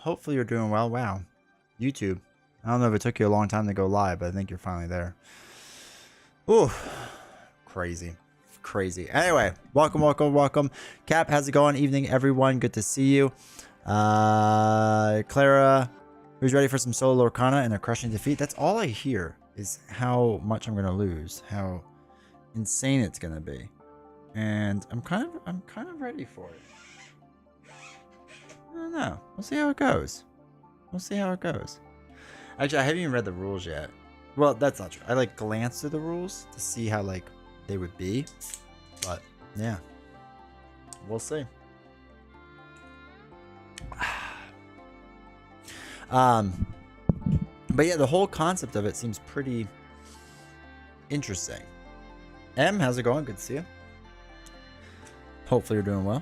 Hopefully you're doing well. Wow. YouTube. I don't know if it took you a long time to go live, but I think you're finally there. Ooh. Crazy. Crazy. Anyway, welcome. Cap, how's it going? Evening, everyone. Good to see you. Clara, who's ready for some solo Lorcana and a crushing defeat? That's all I hear is how much I'm gonna lose, how insane it's gonna be, and I'm kind of ready for it. I don't know. We'll see how it goes. Actually, I haven't even read the rules yet. Well, that's not true. I glanced through the rules to see how they would be, but yeah, we'll see. But yeah, the whole concept of it seems pretty interesting. M, how's it going? Good to see you. Hopefully you're doing well.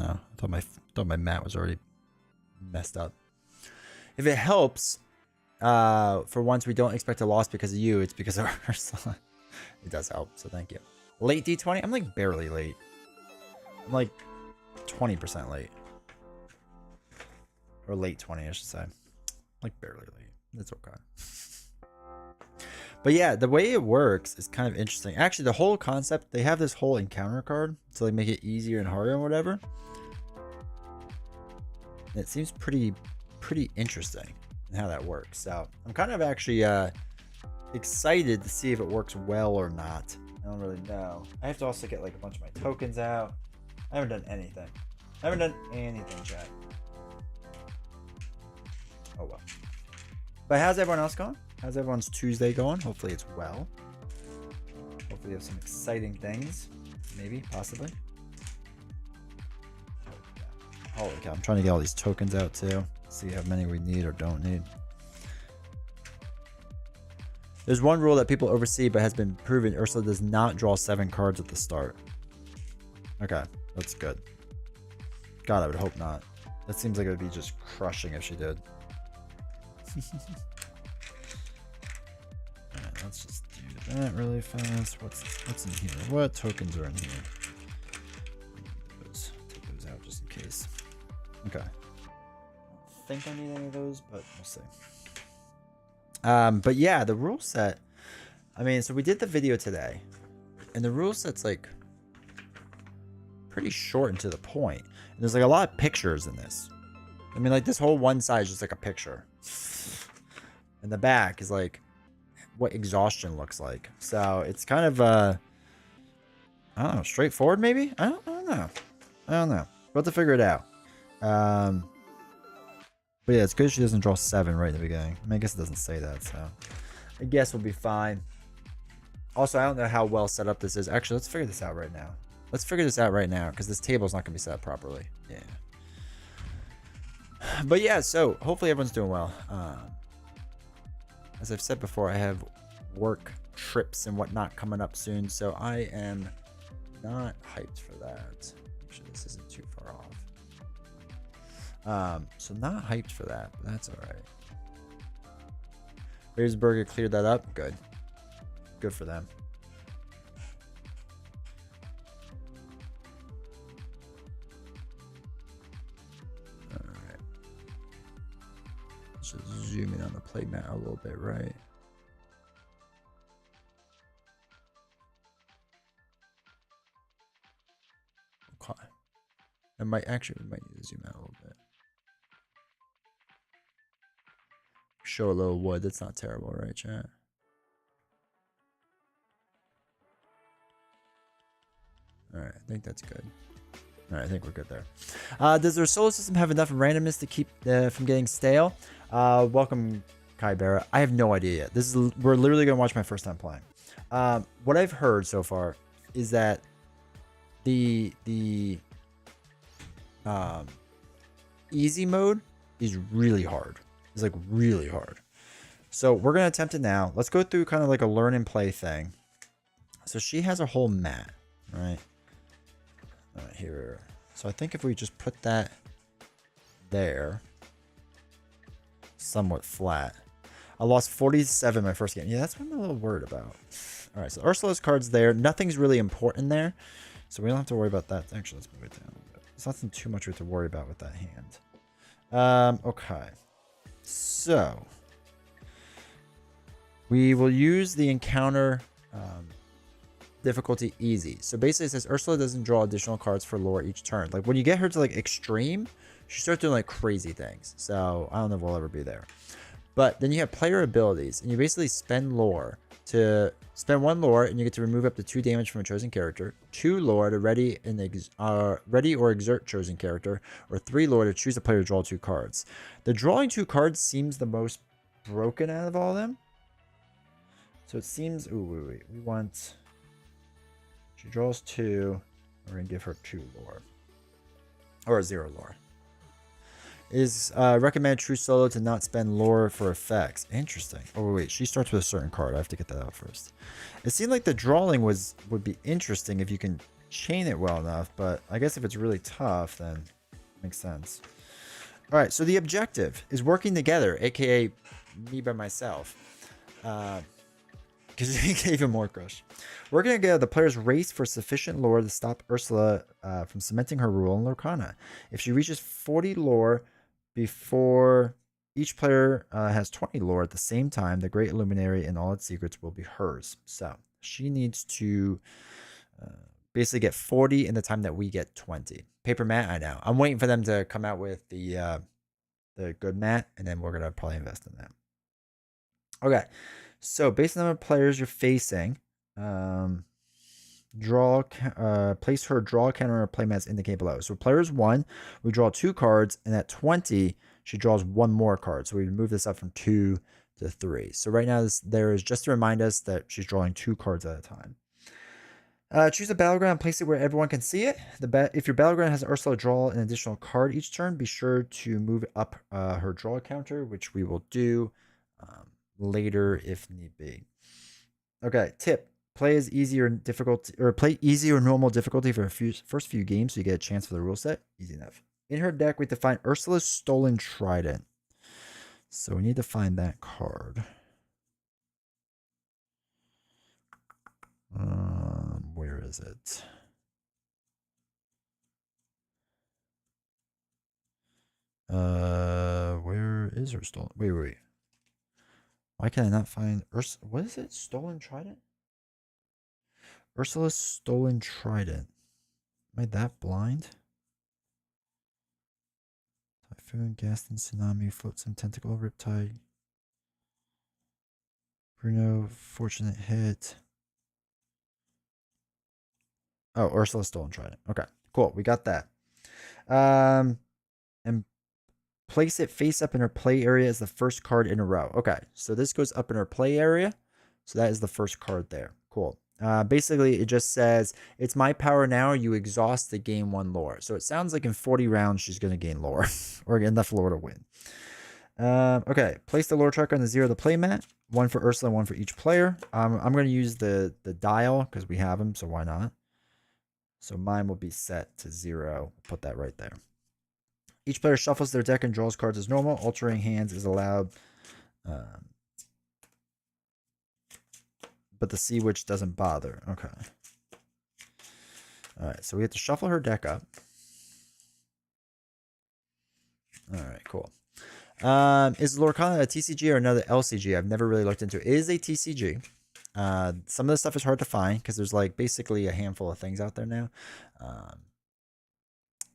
No, I thought my mat was already messed up. If it helps, for once we don't expect a loss because of you, it's because of our son. It does help, so thank you. Late D20? I'm barely late. I'm 20% late. Or late 20, I should say. Barely late. It's okay. But yeah, the way it works is kind of interesting. Actually, the whole concept, they have this whole encounter card to make it easier and harder and whatever. And it seems pretty interesting in how that works. So I'm kind of actually excited to see if it works well or not. I don't really know. I have to also get a bunch of my tokens out. I haven't done anything. Chat. Oh well. But how's everyone else going? How's everyone's Tuesday going? Hopefully it's well. Hopefully you have some exciting things. Maybe, possibly. Holy cow, I'm trying to get all these tokens out too. See how many we need or don't need. There's one rule that people oversee but has been proven. Ursula does not draw 7 cards at the start. Okay, that's good. God, I would hope not. That seems like it would be just crushing if she did. Alright, let's just do that really fast. What's in here? What tokens are in here? Take those out just in case. Okay. I don't think I need any of those, but we'll see. But yeah, the rule set. I mean, so we did the video today, and the rule set's pretty short and to the point. And there's a lot of pictures in this. I mean, this whole one side is just a picture, and the back is what exhaustion looks like. So it's kind of I don't know, straightforward maybe. I don't know. We'll have to figure it out. But yeah, it's good she doesn't draw 7 right in the beginning. I mean, I guess it doesn't say that, so I guess we'll be fine. Also, I don't know how well set up this is. Actually, let's figure this out right now. Because this table's not going to be set up properly. Yeah. But yeah, so hopefully everyone's doing well. As I've said before, I have work trips and whatnot coming up soon, so I am not hyped for that. Actually, this isn't too far off. So not hyped for that, but that's all right. Beersburger cleared that up. Good for them. All right, let's just zoom in on the play mat a little bit, right? Okay. We might need to zoom out a little bit. Show a little wood. That's not terrible, right, chat? All right, I think that's good. All right, I think we're good there. Does our solar system have enough randomness to keep from getting stale? Welcome, Kai Barra. I have no idea yet. We're literally gonna watch my first time playing. What I've heard so far is that the easy mode is really hard. It's really hard. So we're gonna attempt it now. Let's go through kind of a learn and play thing. So she has a whole mat, right? Here. So I think if we just put that there, somewhat flat. I lost 47 my first game. Yeah, that's what I'm a little worried about. All right, so Ursula's card's there. Nothing's really important there, so we don't have to worry about that. Actually, let's move it down a little bit. There's nothing too much we have to worry about with that hand. Okay. So we will use the encounter difficulty easy. So basically it says Ursula doesn't draw additional cards for lore each turn. Like when you get her to like extreme, she starts doing like crazy things. So I don't know if we'll ever be there. But then you have player abilities, and you basically spend lore to spend 1 lore, and you get to remove up to 2 damage from a chosen character, 2 lore to ready or exert chosen character, or 3 lore to choose a player to draw 2 cards. The drawing 2 cards seems the most broken out of all of them. So it seems, wait. We want, she draws 2. We're gonna give her 2 lore, or 0 lore. Is recommended true solo to not spend lore for effects. Interesting. Oh wait, she starts with a certain card. I have to get that out first. It seemed like the drawing would be interesting if you can chain it well enough, but I guess if it's really tough, then it makes sense. All right, so the objective is working together, aka me by myself. Because you get even more crush. Working together, the players race for sufficient lore to stop Ursula from cementing her rule in Lorcana. If she reaches 40 lore before each player has 20 lore at the same time, the Great Illuminary and all its secrets will be hers. So she needs to basically get 40 in the time that we get 20. Paper mat, I know. I'm waiting for them to come out with the good mat, and then we're going to probably invest in that. Okay. So based on the players you're facing, place her draw counter or playmats indicate below. So players 1, we draw 2 cards, and at 20, she draws 1 more card. So we move this up from 2 to 3. So right now, there is just to remind us that she's drawing 2 cards at a time. Choose a battleground and place it where everyone can see it. If your battleground has Ursula draw an additional card each turn, be sure to move up her draw counter, which we will do later if need be. Okay, tip. Play as easy or difficult, or play easy or normal difficulty for the first few games so you get a chance for the rule set. Easy enough. In her deck, we have to find Ursula's Stolen Trident. So we need to find that card. Where is it? Where is her stolen? Wait. Why can I not find Ursula? What is it? Stolen Trident? Ursula's Stolen Trident. Am I that blind? Typhoon, Gaston, Tsunami, Flotsam, Tentacle, Riptide. Bruno, Fortunate Hit. Oh, Ursula's Stolen Trident. Okay, cool. We got that. And place it face up in her play area as the first card in a row. Okay, so this goes up in her play area. So that is the first card there. Cool. Basically, it just says, it's my power now. You exhaust the gain 1 lore. So it sounds like in 40 rounds, she's going to gain lore or get enough lore to win. Okay, place the lore tracker on the 0 of the playmat. 1 for Ursula, 1 for each player. I'm going to use the dial because we have them, so why not? So mine will be set to 0. Put that right there. Each player shuffles their deck and draws cards as normal. Altering hands is allowed. But the Sea Witch doesn't bother. Okay. Alright, so we have to shuffle her deck up. Alright, cool. Is Lorcana a TCG or another LCG? I've never really looked into it. It is a TCG. Some of the stuff is hard to find because there's like basically a handful of things out there now.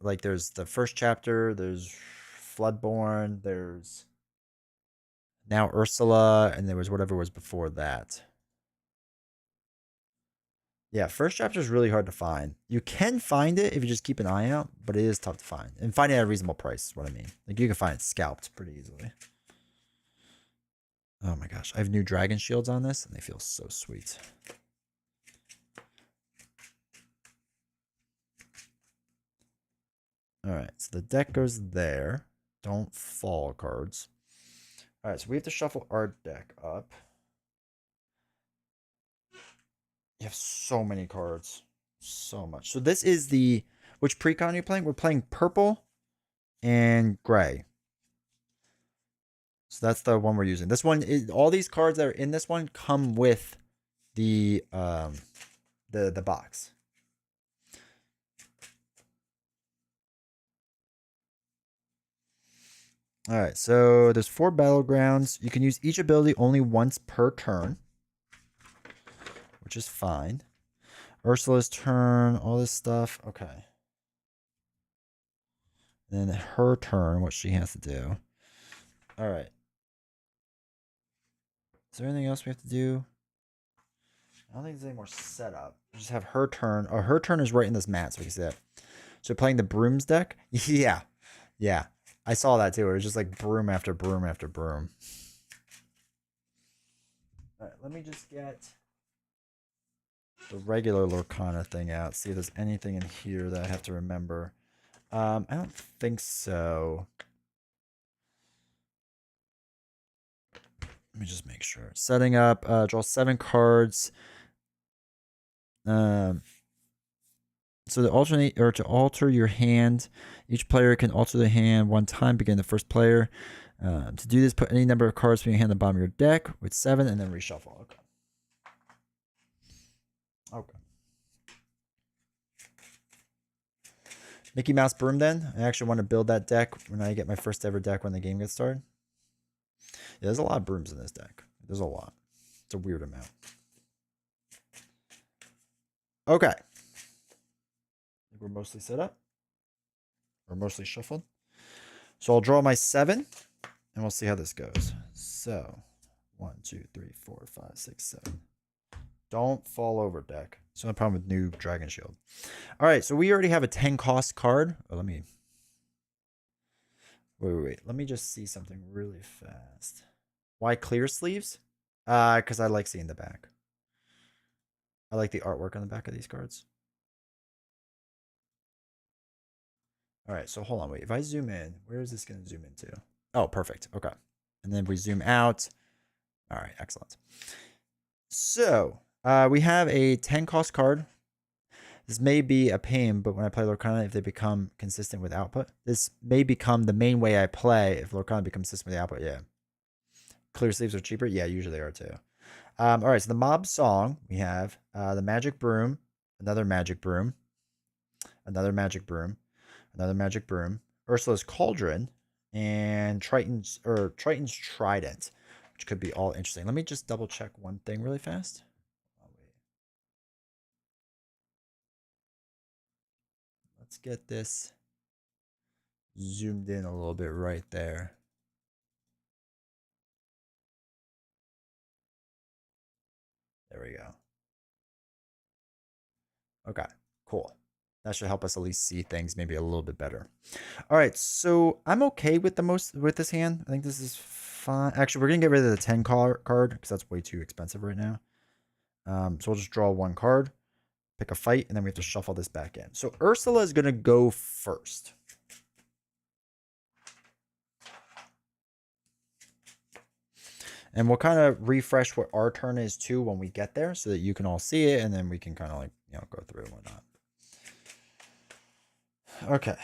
Like there's the first chapter, there's Floodborn, there's now Ursula, and there was whatever was before that. Yeah, first chapter is really hard to find. You can find it if you just keep an eye out, but it is tough to find. And find it at a reasonable price is what I mean. Like you can find it scalped pretty easily. Oh my gosh, I have new dragon shields on this, and they feel so sweet. All right, so the deck goes there. Don't fall cards. All right, so we have to shuffle our deck up. You have so many cards. So much. So this is the... Which precon are you playing? We're playing purple and gray. So that's the one we're using. This one is... All these cards that are in this one come with the box. All right, so there's 4 battlegrounds. You can use each ability only once per turn, which is fine. Ursula's turn, all this stuff. Okay. And then her turn, what she has to do. All right. Is there anything else we have to do? I don't think there's any more setup. We just have her turn. Oh, her turn is right in this mat, so we can see that. So playing the brooms deck? Yeah. Yeah. I saw that too. It was just like broom after broom after broom. All right, let me just get the regular Lorcana thing out. See if there's anything in here that I have to remember. I don't think so. Let me just make sure. Setting up, draw 7 cards. So to alternate or to alter your hand, each player can alter the hand one time, begin the first player. To do this, put any number of cards from your hand at the bottom of your deck with 7 and then reshuffle. Okay. Okay. Mickey Mouse Broom then. I actually want to build that deck when I get my first ever deck when the game gets started. Yeah, there's a lot of brooms in this deck. There's a lot. It's a weird amount. Okay. I think we're mostly set up. We're mostly shuffled. So I'll draw my 7 and we'll see how this goes. So 1, 2, 3, 4, 5, 6, 7. Don't fall over, deck. It's the only problem with new Dragon Shield. All right, so we already have a 10 cost card. Oh, let me... Wait. Let me just see something really fast. Why clear sleeves? Because I like seeing the back. I like the artwork on the back of these cards. All right, so hold on, wait. If I zoom in, where is this going to zoom into? Oh, perfect. Okay. And then if we zoom out. All right, excellent. So we have a 10 cost card. This may be a pain, but when I play Lorcana, if they become consistent with output, this may become the main way I play if Lorcana becomes consistent with the output. Yeah. Clear sleeves are cheaper. Yeah, usually they are too. All right, so the mob song, we have the magic broom, another magic broom, another magic broom, another magic broom, Ursula's cauldron, and Triton's trident, which could be all interesting. Let me just double check one thing really fast. Let's get this zoomed in a little bit right there. There we go. Okay, cool. That should help us at least see things maybe a little bit better. All right, so I'm okay with this hand. I think this is fine. Actually, we're gonna get rid of the 10 card because that's way too expensive right now. So we'll just draw 1 card, pick a fight, and then we have to shuffle this back in. So Ursula is gonna go first. And we'll kind of refresh what our turn is too when we get there so that you can all see it, and then we can kind of like, go through and whatnot. Okay.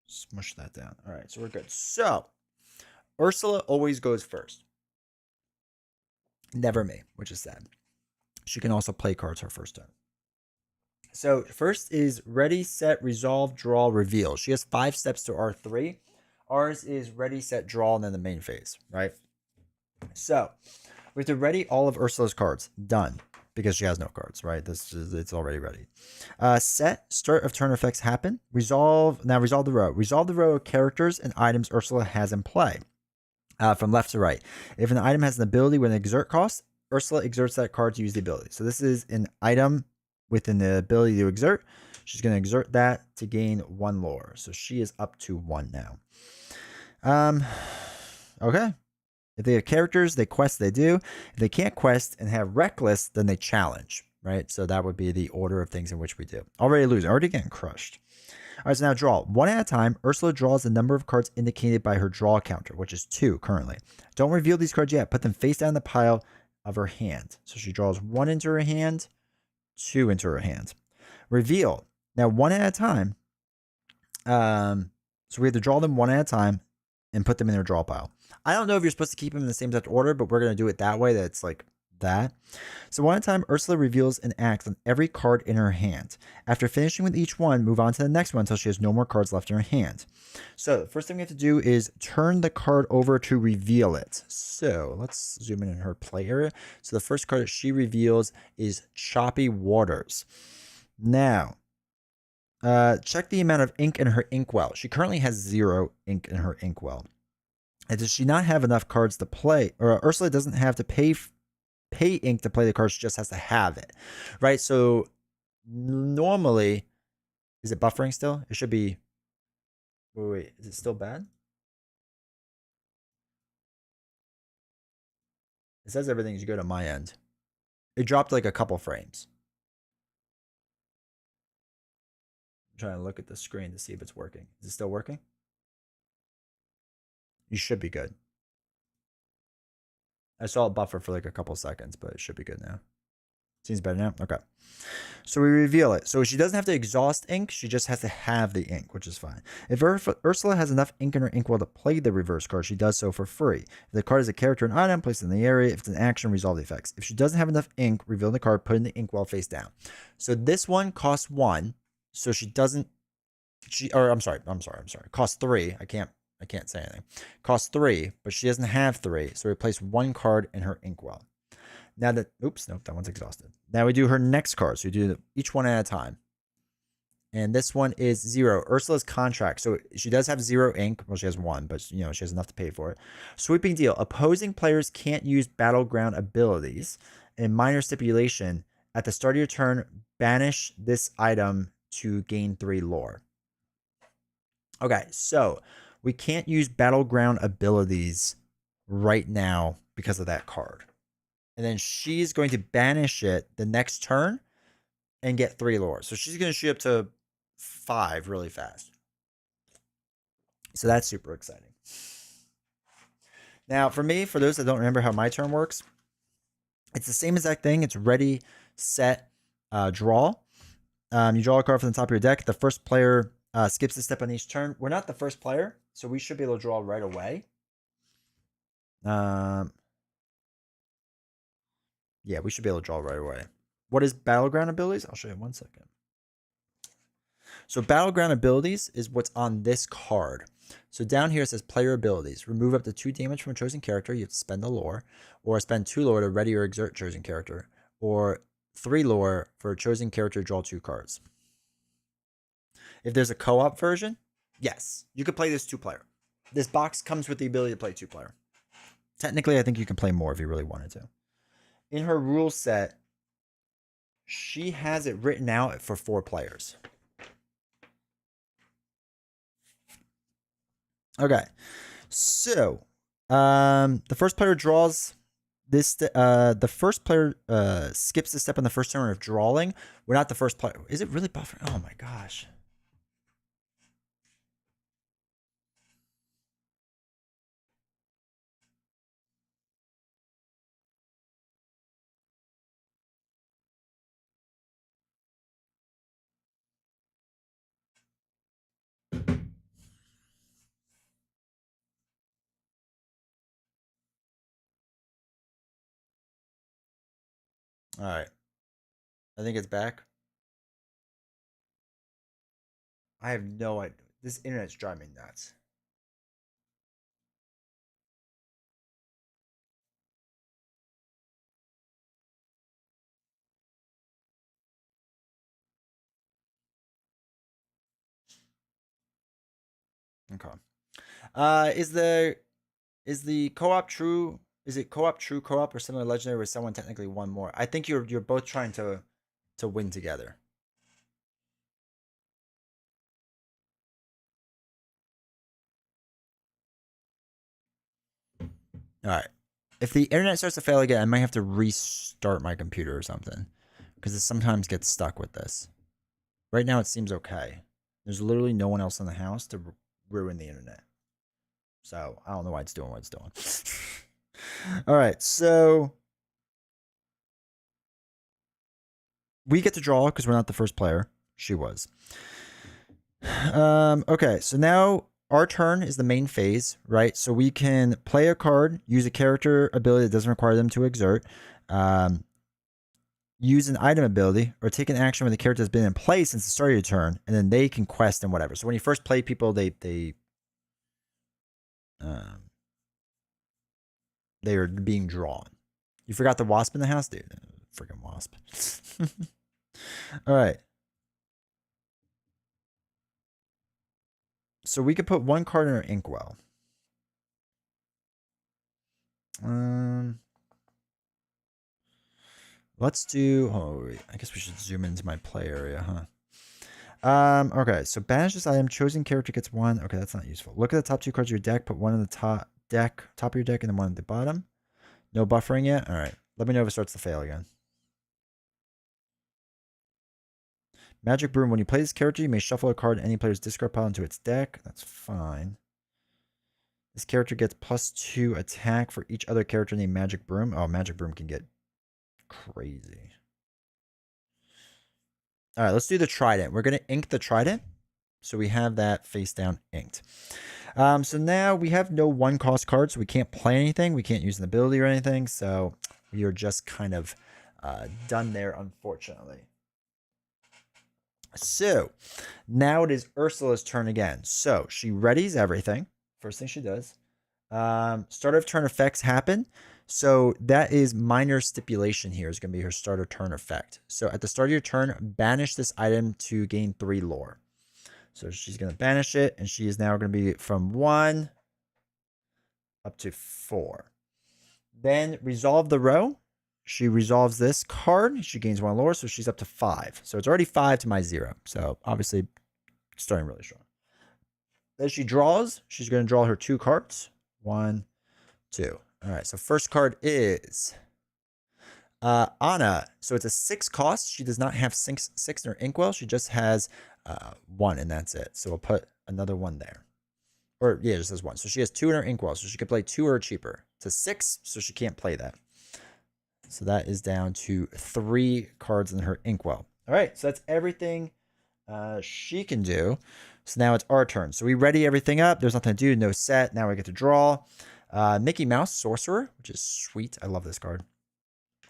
Smush that down. All right, so we're good. So Ursula always goes first. Never me, which is sad. She can also play cards her first turn. So first is ready, set, resolve, draw, reveal. She has 5 steps to R3. Ours is ready, set, draw, and then the main phase, right? So we have to ready all of Ursula's cards. Done. Because she has no cards, right? It's already ready. Set, start of turn effects happen. Resolve the row. Resolve the row of characters and items Ursula has in play. From left to right. If an item has an ability with an exert cost, Ursula exerts that card to use the ability. So this is an item within the ability to exert. She's going to exert that to gain 1 lore. So she is up to 1 now. Okay. If they have characters, they quest, they do. If they can't quest and have reckless, then they challenge, right? So that would be the order of things in which we do. Already losing, already getting crushed. All right, so now draw. 1 at a time, Ursula draws the number of cards indicated by her draw counter, which is 2 currently. Don't reveal these cards yet. Put them face down the pile of her hand. So she draws 1 into her hand, 2 into her hand. Reveal. Now 1 at a time. So we have to draw them 1 at a time and put them in their draw pile. I don't know if you're supposed to keep them in the same exact order, but we're going to do it that way. That's like that. So one at a time, Ursula reveals an act on every card in her hand. After finishing with each one, move on to the next one until she has no more cards left in her hand. So the first thing we have to do is turn the card over to reveal it. So let's zoom in her play area. So the first card that she reveals is Choppy Waters. Now, check the amount of ink in her inkwell. She currently has 0 ink in her inkwell. And does she not have enough cards to play? Or Ursula doesn't have to pay ink to play the card. She just has to have it, right? So normally, is it buffering still? It should be. Wait, is it still bad? It says everything's good on my end. It dropped like a couple frames. I'm trying to look at the screen to see if it's working. Is it still working? You should be good. I saw it buffer for like a couple seconds, but it should be good now. Seems better now? Okay. So we reveal it. So she doesn't have to exhaust ink. She just has to have the ink, which is fine. If Ursula has enough ink in her inkwell to play the reverse card, she does so for free. If the card is a character and item, place it in the area. If it's an action, resolve the effects. If she doesn't have enough ink, reveal the card, put in the inkwell face down. So this one costs 1. So she doesn't... I'm sorry. Costs 3. I can't say anything. Costs 3, but she doesn't have 3. So we place 1 card in her inkwell. Now that, oops, nope, that one's exhausted. Now we do her next card. So we do each one at a time. And this one is 0. Ursula's contract. So she does have 0 ink. Well, she has 1, but she has enough to pay for it. Sweeping deal. Opposing players can't use battleground abilities. And minor stipulation. At the start of your turn, banish this item to gain 3 lore. Okay, so we can't use battleground abilities right now because of that card. And then she's going to banish it the next turn and get 3 lore. So she's going to shoot up to 5 really fast. So that's super exciting. Now, for me, for those that don't remember how my turn works, it's the same exact thing. It's ready, set, draw. You draw a card from the top of your deck. The first player skips a step on each turn. We're not the first player, so we should be able to draw right away. Yeah, we should be able to draw right away. What is battleground abilities? I'll show you in 1 second. So battleground abilities is what's on this card. So down here it says player abilities. Remove up to 2 damage from a chosen character. You have to spend a lore. Or spend 2 lore to ready or exert chosen character. Or 3 lore for a chosen character, draw 2 cards. If there's a co-op version, yes, you could play this 2-player. This box comes with the ability to play 2-player. Technically, I think you can play more if you really wanted to. In her rule set, she has it written out for 4 players. Okay, so the first player draws this. The first player skips a step on the first turn of drawing. We're not the first player. Is it really buffering? Oh my gosh. All right. I think it's back. I have no idea. This internet's driving me nuts. Okay. Is the co-op true? Is it co-op true co-op or similar legendary where someone technically won more? I think you're both trying to win together. All right. If the internet starts to fail again, I might have to restart my computer or something because it sometimes gets stuck with this. Right now, it seems okay. There's literally no one else in the house to ruin the internet. So I don't know why it's doing what it's doing. All right. So we get to draw because we're not the first player. She was. Okay. So now our turn is the main phase, right? So we can play a card, use a character ability that doesn't require them to exert, use an item ability, or take an action when the character has been in play since the start of your turn, and then they can quest and whatever. So when you first play people, they are being drawn. You forgot the wasp in the house, dude. Freaking wasp. All right. So we could put one card in our inkwell. Let's do. Oh wait, I guess we should zoom into my play area, huh? Okay, so banish this item. Chosen character gets one. Okay, that's not useful. Look at the top 2 cards of your deck. Put one in the top of your deck, and then one at the bottom. No buffering yet. All right. Let me know if it starts to fail again. Magic Broom. When you play this character, you may shuffle a card in any player's discard pile into its deck. That's fine. This character gets +2 attack for each other character named Magic Broom. Oh, Magic Broom can get crazy. All right, let's do the Trident. We're going to ink the Trident. So we have that face down inked. So now we have no 1-cost cards, so we can't play anything. We can't use an ability or anything. So we are just kind of done there, unfortunately. So now it is Ursula's turn again. So she readies everything. First thing she does. Start of turn effects happen. So that is minor stipulation here is going to be her start of turn effect. So at the start of your turn, banish this item to gain 3 lore. So she's going to banish it, and she is now going to be from 1 up to 4. Then resolve the row. She resolves this card. She gains 1 lore, so she's up to 5. So it's already 5 to my 0. So obviously starting really strong. As she draws, she's going to draw her 2 cards. 1, 2. All right, so first card is Anna. So it's a 6 cost. She does not have 6 in her inkwell. She just has 1, and that's it. So we'll put another 1 there. Or, yeah, just has 1. So she has 2 in her inkwell, so she could play 2 or cheaper. It's a 6, so she can't play that. So that is down to 3 cards in her inkwell. All right, so that's everything she can do. So now it's our turn. So we ready everything up. There's nothing to do. No set. Now we get to draw. Mickey Mouse Sorcerer, which is sweet. I love this card.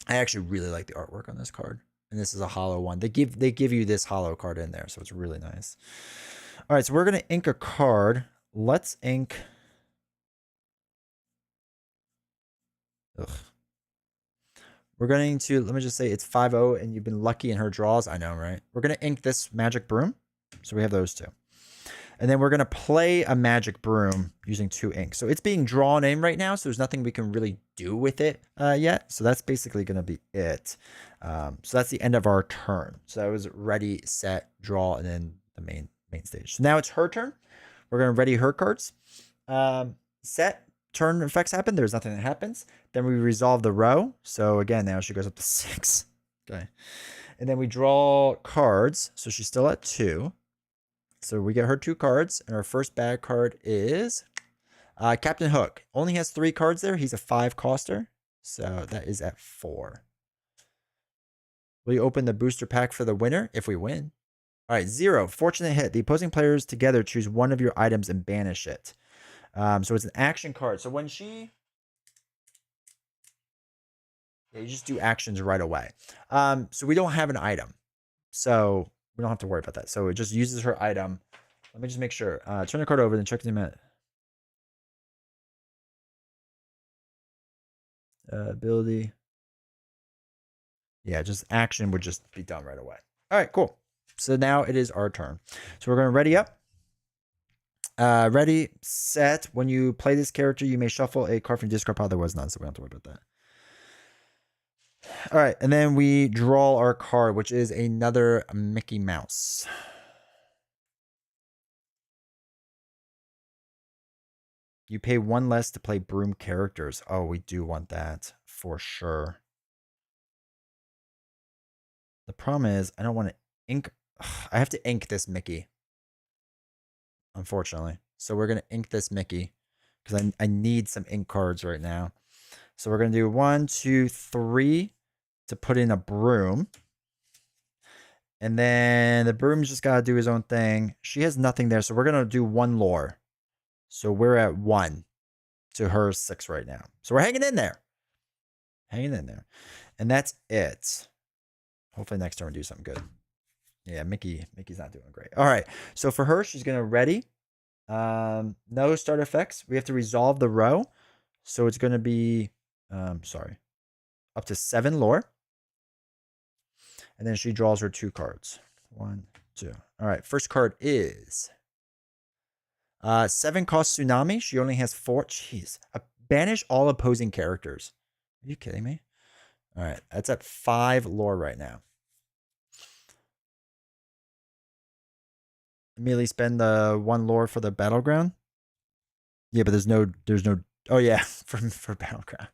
I actually really like the artwork on this card. And this is a hollow one. They give you this hollow card in there, so it's really nice. All right, so we're going to ink a card. Let's ink. Ugh. We're going to, let me just say it's 5-0, and you've been lucky in her draws. I know, right? We're going to ink this Magic Broom. So we have those 2. And then we're going to play a Magic Broom using 2 inks. So it's being drawn in right now, so there's nothing we can really do with it yet. So that's basically going to be it. So that's the end of our turn. So that was ready, set, draw, and then the main stage. So now it's her turn. We're going to ready her cards. Set, turn effects happen. There's nothing that happens. Then we resolve the row. So again, now she goes up to 6. Okay. And then we draw cards. So she's still at 2. So we get her 2 cards, and our first bad card is Captain Hook. Only has 3 cards there. He's a 5-coster, so that is at 4. Will you open the booster pack for the winner if we win? All right, 0. Fortunate hit. The opposing players together choose one of your items and banish it. So it's an action card. So when she... Yeah, you just do actions right away. So we don't have an item. So... we don't have to worry about that. So it just uses her item. Let me just make sure. Turn the card over, then check the event. Ability. Yeah, just action would just be done right away. All right, cool. So now it is our turn. So we're going to ready up. Ready, set. When you play this character, you may shuffle a card from discard pile. There was none, so we don't have to worry about that. All right, and then we draw our card, which is another Mickey Mouse. You pay 1 less to play Broom characters. Oh, we do want that for sure. The problem is I don't want to ink. I have to ink this Mickey, unfortunately. So we're going to ink this Mickey because I need some ink cards right now. So we're going to do 1, 2, 3 to put in a Broom. And then the Broom's just got to do his own thing. She has nothing there, so we're going to do 1 lore. So we're at 1 to her 6 right now. So we're hanging in there. Hanging in there. And that's it. Hopefully next turn we do something good. Yeah, Mickey's not doing great. All right. So for her, she's going to ready. No start effects. We have to resolve the row. So it's going to be, up to 7 lore. And then she draws her 2 cards. 1, 2. All right. First card is 7 cost Tsunami. She only has 4. Jeez. Banish all opposing characters. Are you kidding me? All right. That's at 5 lore right now. Immediately spend the 1 lore for the battleground. Yeah, but there's no. Oh yeah, for battleground.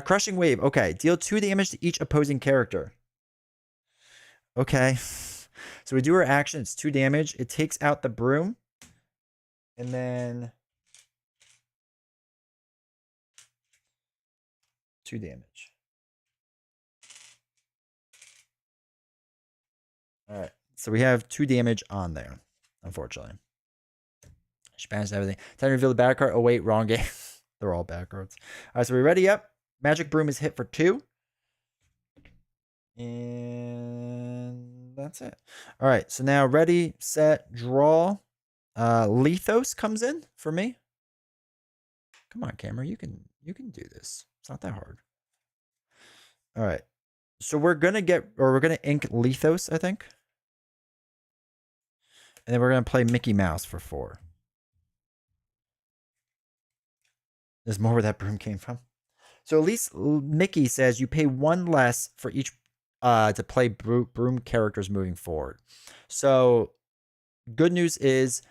Crushing wave. Okay, deal 2 damage to each opposing character. Okay, so we do our action. It's 2 damage. It takes out the broom, and then 2 damage. All right, so we have 2 damage on there. Unfortunately, she banished everything. Time to reveal the bad card. Oh wait, wrong game. They're all bad cards. All right, so we ready? Yep. Magic broom is hit for 2. And that's it. All right, so now ready, set, draw. Lethos comes in for me. Come on, camera, you can do this. It's not that hard. All right, so we're gonna ink Lethos, I think, and then we're gonna play Mickey Mouse for 4. There's more where that broom came from. So at least Mickey says you pay 1 less for each to play broom characters moving forward. So good news is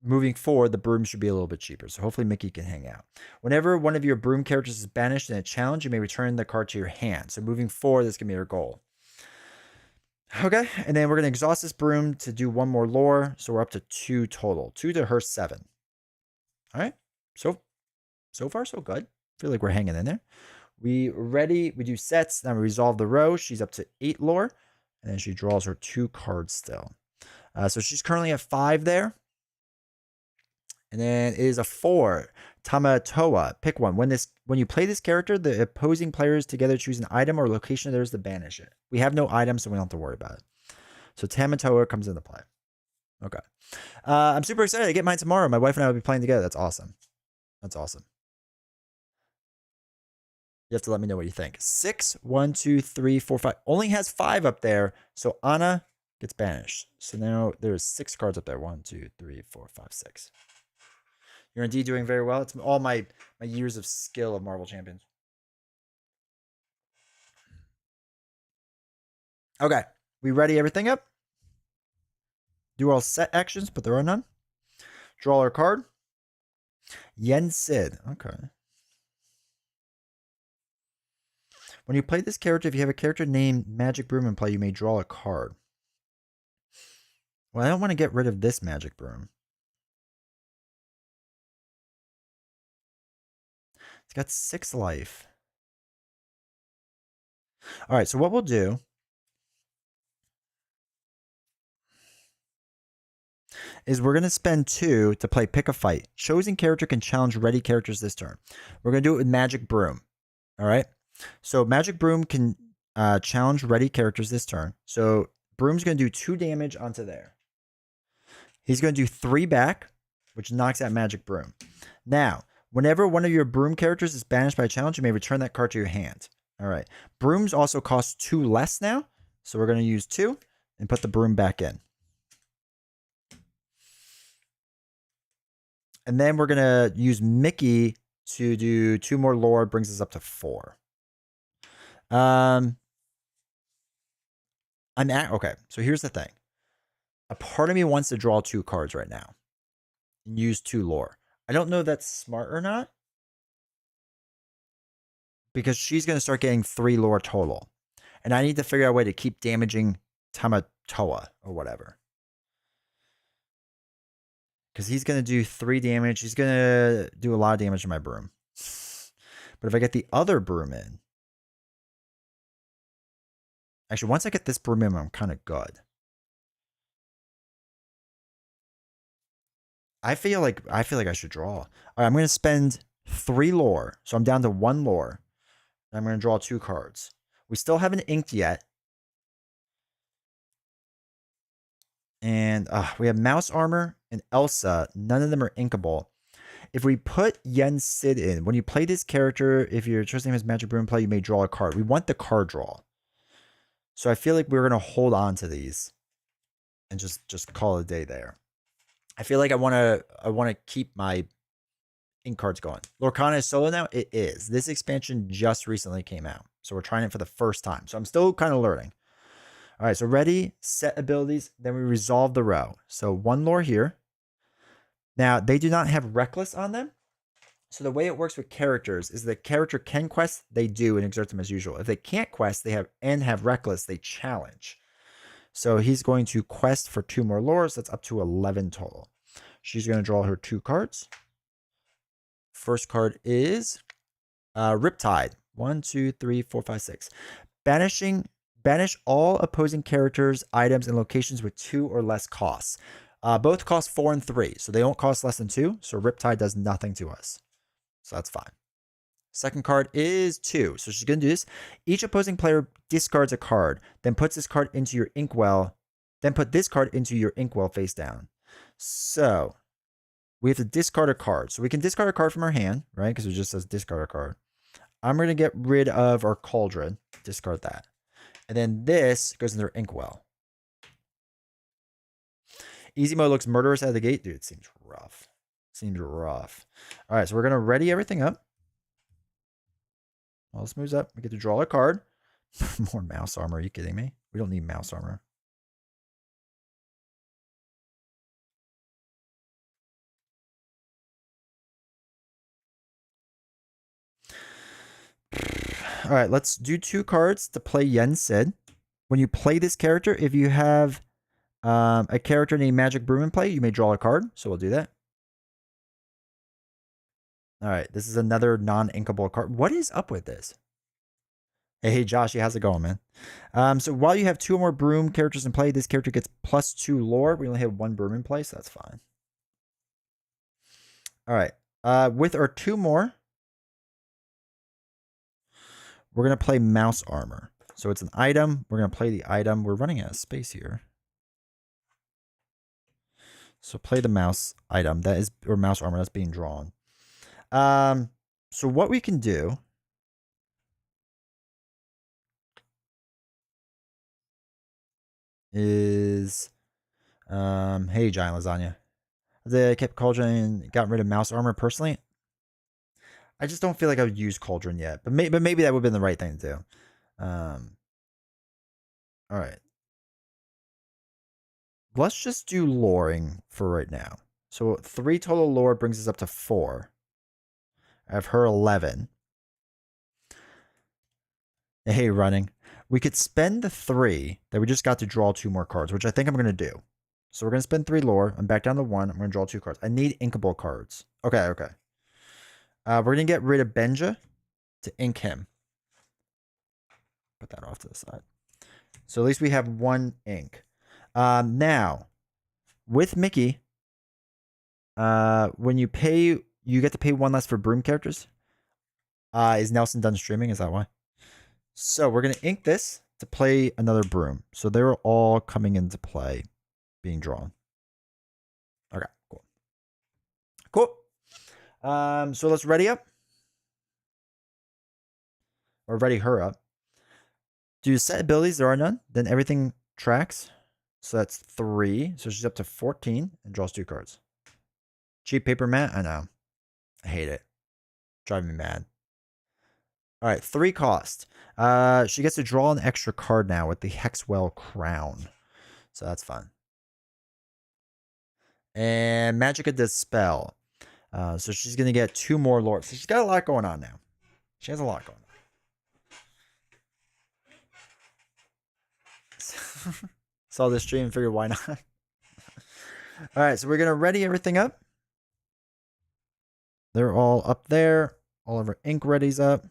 moving forward, the broom should be a little bit cheaper. So hopefully Mickey can hang out. Whenever one of your broom characters is banished in a challenge, you may return the card to your hand. So moving forward, that's going to be your goal. Okay, and then we're going to exhaust this broom to do 1 more lore. So we're up to 2 total. 2 to her 7. All right, so far so good. Feel like we're hanging in there. We do sets, then we resolve the row. She's up to 8 lore, and then she draws her 2 cards still. So she's currently at 5 there. And then it is a 4. Tamatoa. Pick one. When you play this character, the opposing players together choose an item or location of theirs to banish it. We have no items, so we don't have to worry about it. So Tamatoa comes into play. Okay. I'm super excited to get mine tomorrow. My wife and I will be playing together. That's awesome. That's awesome. You have to let me know what you think. 6, 1, 2, 3, 4, 5. Only has 5 up there. So Anna gets banished. So now there's 6 cards up there. 1, 2, 3, 4, 5, 6. You're indeed doing very well. It's all my years of skill of Marvel Champions. Okay. We ready everything up? Do all set actions, but there are none. Draw our card. Yen Sid. Okay. When you play this character, if you have a character named Magic Broom in play, you may draw a card. Well, I don't want to get rid of this Magic Broom. It's got 6 life. All right, so what we'll do is we're going to spend 2 to play Pick a Fight. Chosen character can challenge ready characters this turn. We're going to do it with Magic Broom. All right? So Magic Broom can challenge ready characters this turn. So Broom's going to do 2 damage onto there. He's going to do 3 back, which knocks out Magic Broom. Now, whenever one of your Broom characters is banished by a challenge, you may return that card to your hand. All right. Brooms also cost 2 less now. So we're going to use 2 and put the Broom back in. And then we're going to use Mickey to do 2 more lore. Brings us up to 4. Okay, so here's the thing. A part of me wants to draw 2 cards right now and use 2 lore. I don't know if that's smart or not, because she's going to start getting 3 lore total. And I need to figure out a way to keep damaging Tamatoa or whatever. Because he's going to do 3 damage. He's going to do a lot of damage to my Broom. But if I get the other Broom in... Actually, once I get this Broom in, I'm kind of good. I feel like I should draw. All right, I'm gonna spend 3 lore, so I'm down to 1 lore. And I'm gonna draw 2 cards. We still haven't inked yet, and we have Mouse Armor and Elsa. None of them are inkable. If we put Yen Sid in, when you play this character, if your choice name is Magic Broom play, you may draw a card. We want the card draw. So I feel like we're gonna hold on to these and just call it a day there. I feel like I wanna keep my ink cards going. Lorcana is solo now? It is. This expansion just recently came out. So we're trying it for the first time. So I'm still kind of learning. All right, so ready, set abilities, then we resolve the row. So 1 lore here. Now, they do not have Reckless on them. So the way it works with characters is the character can quest, they do and exert them as usual. If they can't quest, they have Reckless, they challenge. So he's going to quest for 2 more lores. That's up to 11 total. She's going to draw her 2 cards. First card is Riptide. 1, 2, 3, 4, 5, 6. Banish all opposing characters, items, and locations with 2 or less costs. Both cost 4 and 3, so they don't cost less than 2. So Riptide does nothing to us. So that's fine. Second card is 2. So she's going to do this. Each opposing player discards a card, then puts this card into your inkwell, then put this card into your inkwell face down. So we have to discard a card. So we can discard a card from our hand, right? Because it just says discard a card. I'm going to get rid of our cauldron. Discard that. And then this goes in their inkwell. Easy mode looks murderous out of the gate. Dude, it seems rough. Seems rough. All right, so we're going to ready everything up. All this moves up. We get to draw a card. More mouse armor. Are you kidding me? We don't need mouse armor. All right, let's do 2 cards to play Yen Sid. When you play this character, if you have a character named Magic Broom in play, you may draw a card. So we'll do that. All right, this is another non-inkable card. What is up with this? Hey, Josh, how's it going, man? So while you have 2 or more broom characters in play, this character gets +2 lore. We only have 1 broom in play, so that's fine. All right, with our 2 more, we're going to play Mouse Armor. So it's an item. We're going to play the item. We're running out of space here. So play the mouse item that is, or mouse armor that's being drawn. So what we can do is, hey, Giant Lasagna. They kept Cauldron and got rid of mouse armor personally. I just don't feel like I would use Cauldron yet, but maybe that would have been the right thing to do. All right. Let's just do loring for right now. So 3 total lore brings us up to 4. I have her 11. Hey, running. We could spend the 3 that we just got to draw 2 more cards, which I think I'm going to do. So we're going to spend 3 lore. I'm back down to 1. I'm going to draw 2 cards. I need inkable cards. Okay. We're going to get rid of Benja to ink him. Put that off to the side. So at least we have 1 ink. Now, with Mickey, when you pay, you get to pay 1 less for broom characters. Is Nelson done streaming? Is that why? So we're going to ink this to play another broom. So they're all coming into play, being drawn. Okay, cool. So let's ready up. Or ready her up. Do you set abilities? There are none. Then everything tracks. So that's 3. So she's up to 14 and draws 2 cards. Cheap paper mat? I know. I hate it. Drive me mad. All right, 3 cost. She gets to draw an extra card now with the Hexwell Crown. So that's fun. And Magica Dispel. So she's going to get 2 more lords. So she's got a lot going on now. She has a lot going on. Saw this stream and figured why not. All right, so we're going to ready everything up. They're all up there. All of our ink ready's up.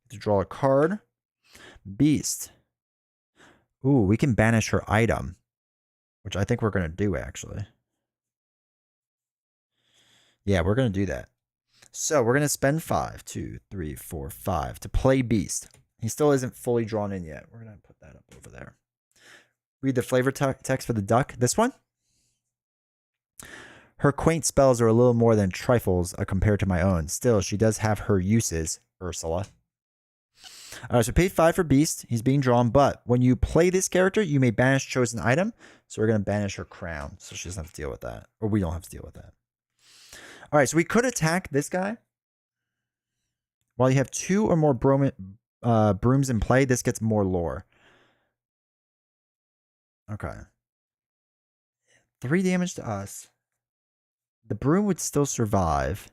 To draw a card. Beast. Ooh, we can banish her item. Which I think we're going to do, actually. Yeah, we're going to do that. So we're going to spend 5, 2, 3, 4, 5 to play Beast. He still isn't fully drawn in yet. We're going to put that up over there. Read the flavor text for the duck. This one. Her quaint spells are a little more than trifles compared to my own. Still, she does have her uses, Ursula. All right, so paid 5 for Beast. He's being drawn, but when you play this character, you may banish chosen item. So we're going to banish her crown, so she doesn't have to deal with that. Or we don't have to deal with that. All right, so we could attack this guy. While you have 2 or more brooms in play, this gets more lore. Okay. 3 damage to us. The broom would still survive.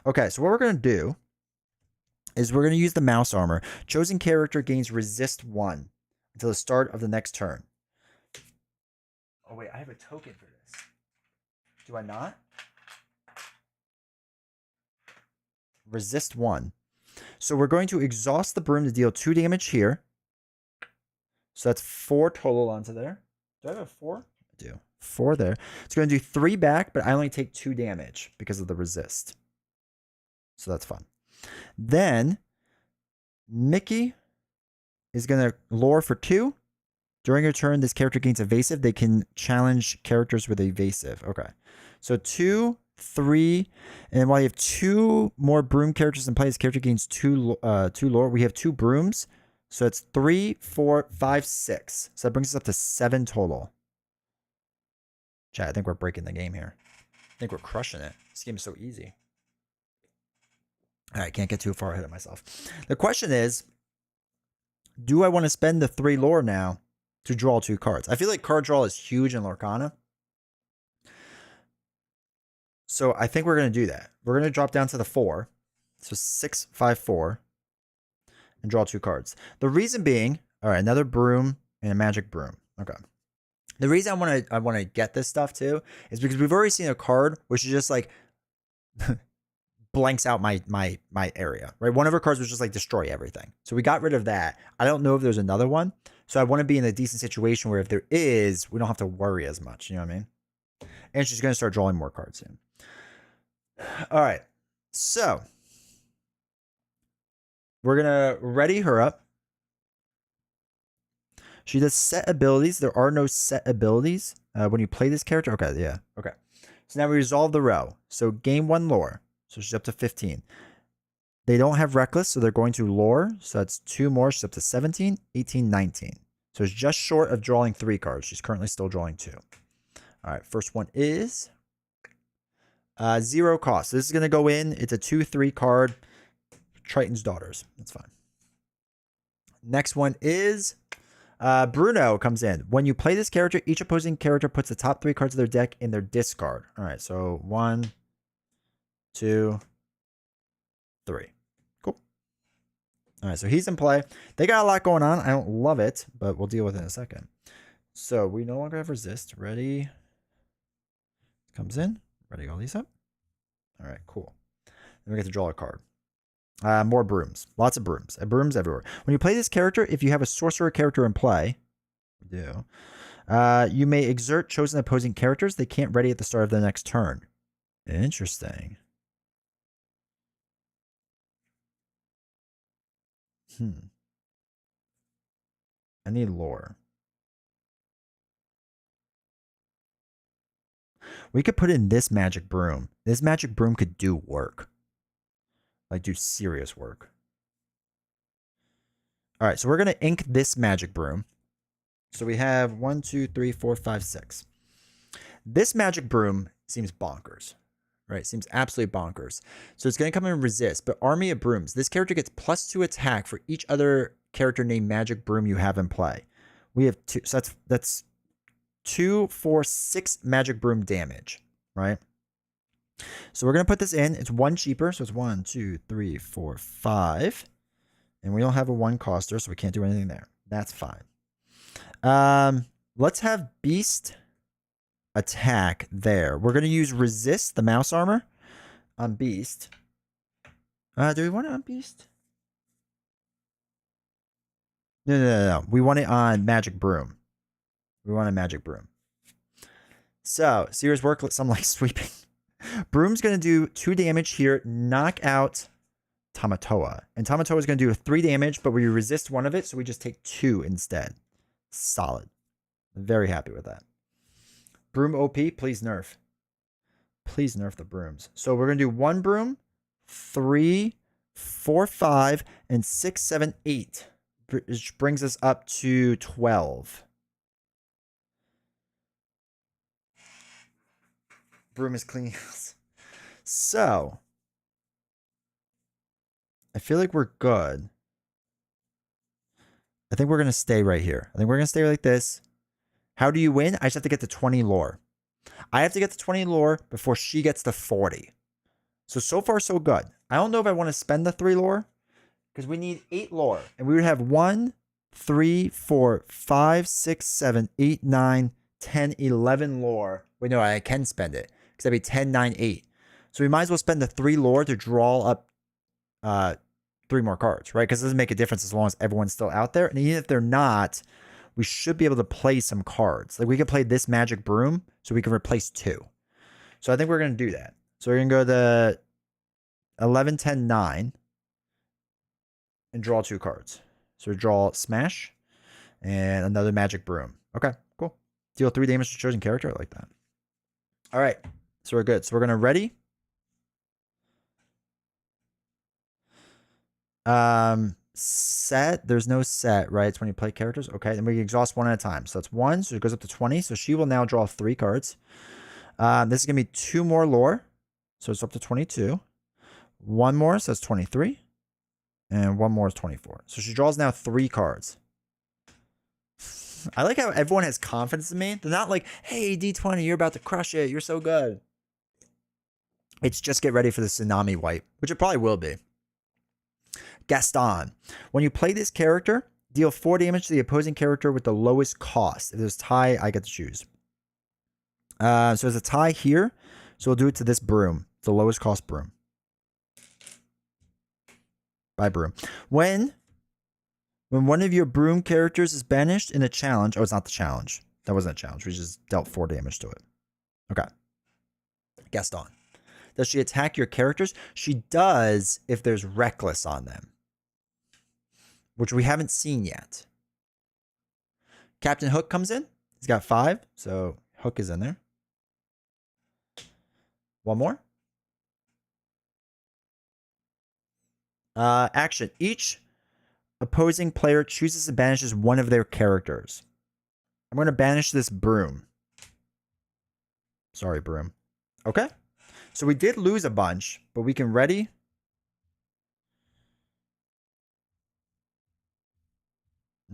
Okay, so what we're going to do is we're going to use the mouse armor. Chosen character gains resist 1 until the start of the next turn. Oh, wait, I have a token for this. Do I not? Resist 1. So we're going to exhaust the broom to deal 2 damage here. So that's 4 total onto there. Do I have a 4? I do. 4 there. It's going to do 3 back, but I only take 2 damage because of the resist. So that's fun. Then Mickey is going to lure for 2. During your turn, this character gains evasive. They can challenge characters with evasive. Okay. So 2, 3, and while you have 2 more broom characters in play, this character gains 2 lore. We have 2 brooms. So it's 3, 4, 5, 6. So that brings us up to 7 total. Chat, I think we're breaking the game here. I think we're crushing it. This game is so easy. All right, can't get too far ahead of myself. The question is, do I want to spend the 3 lore now to draw 2 cards? I feel like card draw is huge in Lorcana. So I think we're going to do that. We're going to drop down to the 4. So 6, 5, 4. And draw 2 cards. The reason being, all right, another broom and a magic broom. Okay. The reason I want to get this stuff too is because we've already seen a card which is just like blanks out my area, right? One of our cards was just like destroy everything. So we got rid of that. I don't know if there's another one. So I want to be in a decent situation where if there is, we don't have to worry as much. You know what I mean? And she's going to start drawing more cards soon. All right. So we're going to ready her up. She does set abilities. There are no set abilities when you play this character. Okay, yeah. Okay. So now we resolve the row. So gain 1 lore. So she's up to 15. They don't have reckless, so they're going to lore. So that's 2 more. She's up to 17, 18, 19. So it's just short of drawing 3 cards. She's currently still drawing 2. All right, first one is 0 cost. So this is going to go in. It's a 2/3 card. Triton's Daughters. That's fine. Next one is Bruno comes in. When you play this character, each opposing character puts the top 3 cards of their deck in their discard. All right, so 1, 2, 3. Cool. All right, so he's in play. They got a lot going on. I don't love it, but we'll deal with it in a second. So we no longer have resist. Ready. Comes in. Ready all these up. All right, cool. Then we get to draw a card. More brooms. Lots of brooms. Brooms everywhere. When you play this character, if you have a sorcerer character in play, we do, you may exert chosen opposing characters. They can't ready at the start of the next turn. Interesting. I need lore. We could put in this magic broom. This magic broom could do work. Like do serious work. All right, so we're going to ink this magic broom. So we have 1, 2, 3, 4, 5, 6. This magic broom seems bonkers, right? Seems absolutely bonkers. So it's going to come in resist, but Army of Brooms. This character gets +2 attack for each other character named Magic Broom you have in play. We have 2, so that's 2, 4, 6 Magic Broom damage, right? So we're going to put this in. It's 1 cheaper, so it's 1, 2, 3, 4, 5. And we don't have a 1 coster, so we can't do anything there. That's fine. Let's have Beast attack there. We're going to use resist, the mouse armor, on Beast. Do we want it on Beast? No. We want it on Magic Broom. We want a Magic Broom. So, serious work, some like sweeping. Broom's going to do 2 damage here, knock out Tamatoa. And Tamatoa is going to do 3 damage, but we resist one of it, so we just take 2 instead. Solid. Very happy with that. Broom OP, please nerf. Please nerf the brooms. So we're going to do 1 broom, 3, 4, 5, and 6, 7, 8. Which brings us up to 12. Broom is cleaning house. So, I feel like we're good. I think we're going to stay right here. I think we're going to stay like this. How do you win? I just have to get to 20 lore. I have to get to 20 lore before she gets to 40. So far, so good. I don't know if I want to spend the 3 lore because we need 8 lore. And we would have 1, 3, 4, 5, 6, 7, 8, 9, 10, 11 lore. Wait, no, I can spend it because that'd be 10, 9, 8. So we might as well spend the 3 lore to draw up 3 more cards, right? Because it doesn't make a difference as long as everyone's still out there. And even if they're not, we should be able to play some cards. Like we could play this Magic Broom, so we can replace 2. So I think we're going to do that. So we're going to go to 11, 10, 9 and draw 2 cards. So we draw Smash and another Magic Broom. Okay, cool. Deal 3 damage to chosen character. I like that. All right, so we're good. So we're going to ready. Set. There's no set, right? It's when you play characters. Okay, then we exhaust 1 at a time. So that's 1. So it goes up to 20. So she will now draw 3 cards. This is going to be 2 more lore. So it's up to 22. 1 more, so that's 23. And 1 more is 24. So she draws now 3 cards. I like how everyone has confidence in me. They're not like, hey, D20, you're about to crush it. You're so good. It's just get ready for the tsunami wipe, which it probably will be. Gaston. When you play this character, deal 4 damage to the opposing character with the lowest cost. If there's tie, I get to choose. So there's a tie here. So we'll do it to this broom. It's the lowest cost broom. Bye, broom. When one of your broom characters is banished in a challenge. Oh, it's not the challenge. That wasn't a challenge. We just dealt 4 damage to it. Okay. Gaston. Does she attack your characters? She does if there's Reckless on them, which we haven't seen yet. Captain Hook comes in. He's got 5, so Hook is in there. 1 more. Action. Each opposing player chooses and banishes one of their characters. I'm going to banish this broom. Sorry, broom. Okay. So we did lose a bunch, but we can ready.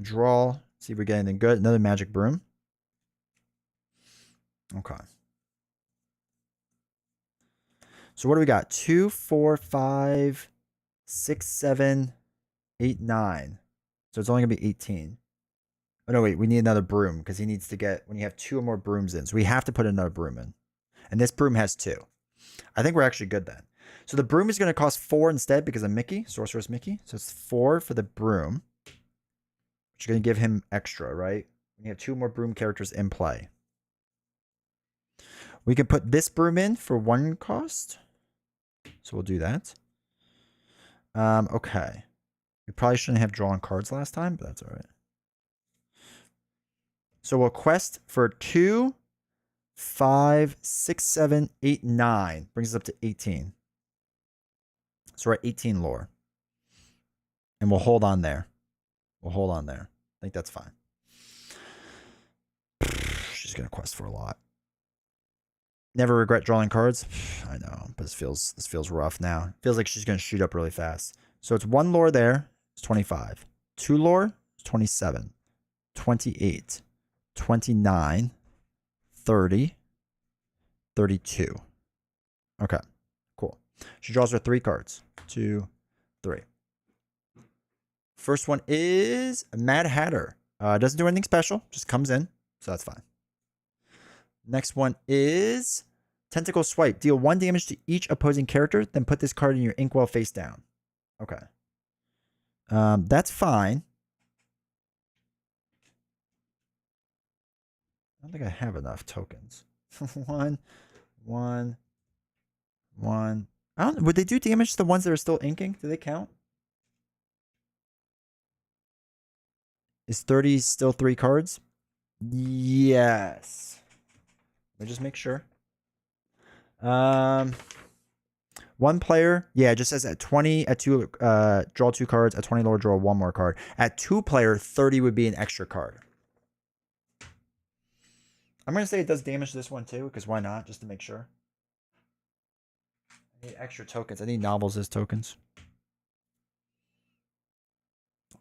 Draw. See if we get anything good. Another Magic Broom. Okay. So what do we got? 2, 4, 5, 6, 7, 8, 9. So it's only going to be 18. Oh, no, wait. We need another broom because he needs to get, when you have 2 or more brooms in. So we have to put another broom in. And this broom has 2. I think we're actually good then. So the broom is going to cost 4 instead because of Mickey, Sorceress Mickey. So it's 4 for the broom, which is going to give him extra, right? We have 2 more broom characters in play. We can put this broom in for 1 cost. So we'll do that. Okay. We probably shouldn't have drawn cards last time, but that's all right. So we'll quest for 2, 5, 6, 7, 8, 9. Brings us up to 18. So we're at 18 lore. And we'll hold on there. We'll hold on there. I think that's fine. She's going to quest for a lot. Never regret drawing cards. I know, but this feels rough now. It feels like she's going to shoot up really fast. So it's 1 lore there. It's 25. 2 lore. It's 27. 28. 29. 30. 32. Okay. Cool. She draws her 3 cards. 2, 3. First one is Mad Hatter. Doesn't do anything special. Just comes in. So that's fine. Next one is Tentacle Swipe. Deal 1 damage to each opposing character, then put this card in your inkwell face down. Okay. That's fine. I don't think I have enough tokens. One, one, one. I don't. Would they do damage to the ones that are still inking? Do they count? Is 30 still 3 cards? Yes. Let me just make sure. One player, yeah, it just says at 20, at 2, draw 2 cards. At 20 lower, draw 1 more card. At 2 player, 30 would be an extra card. I'm going to say it does damage to this one too, because why not, just to make sure. I need extra tokens. I need novels as tokens.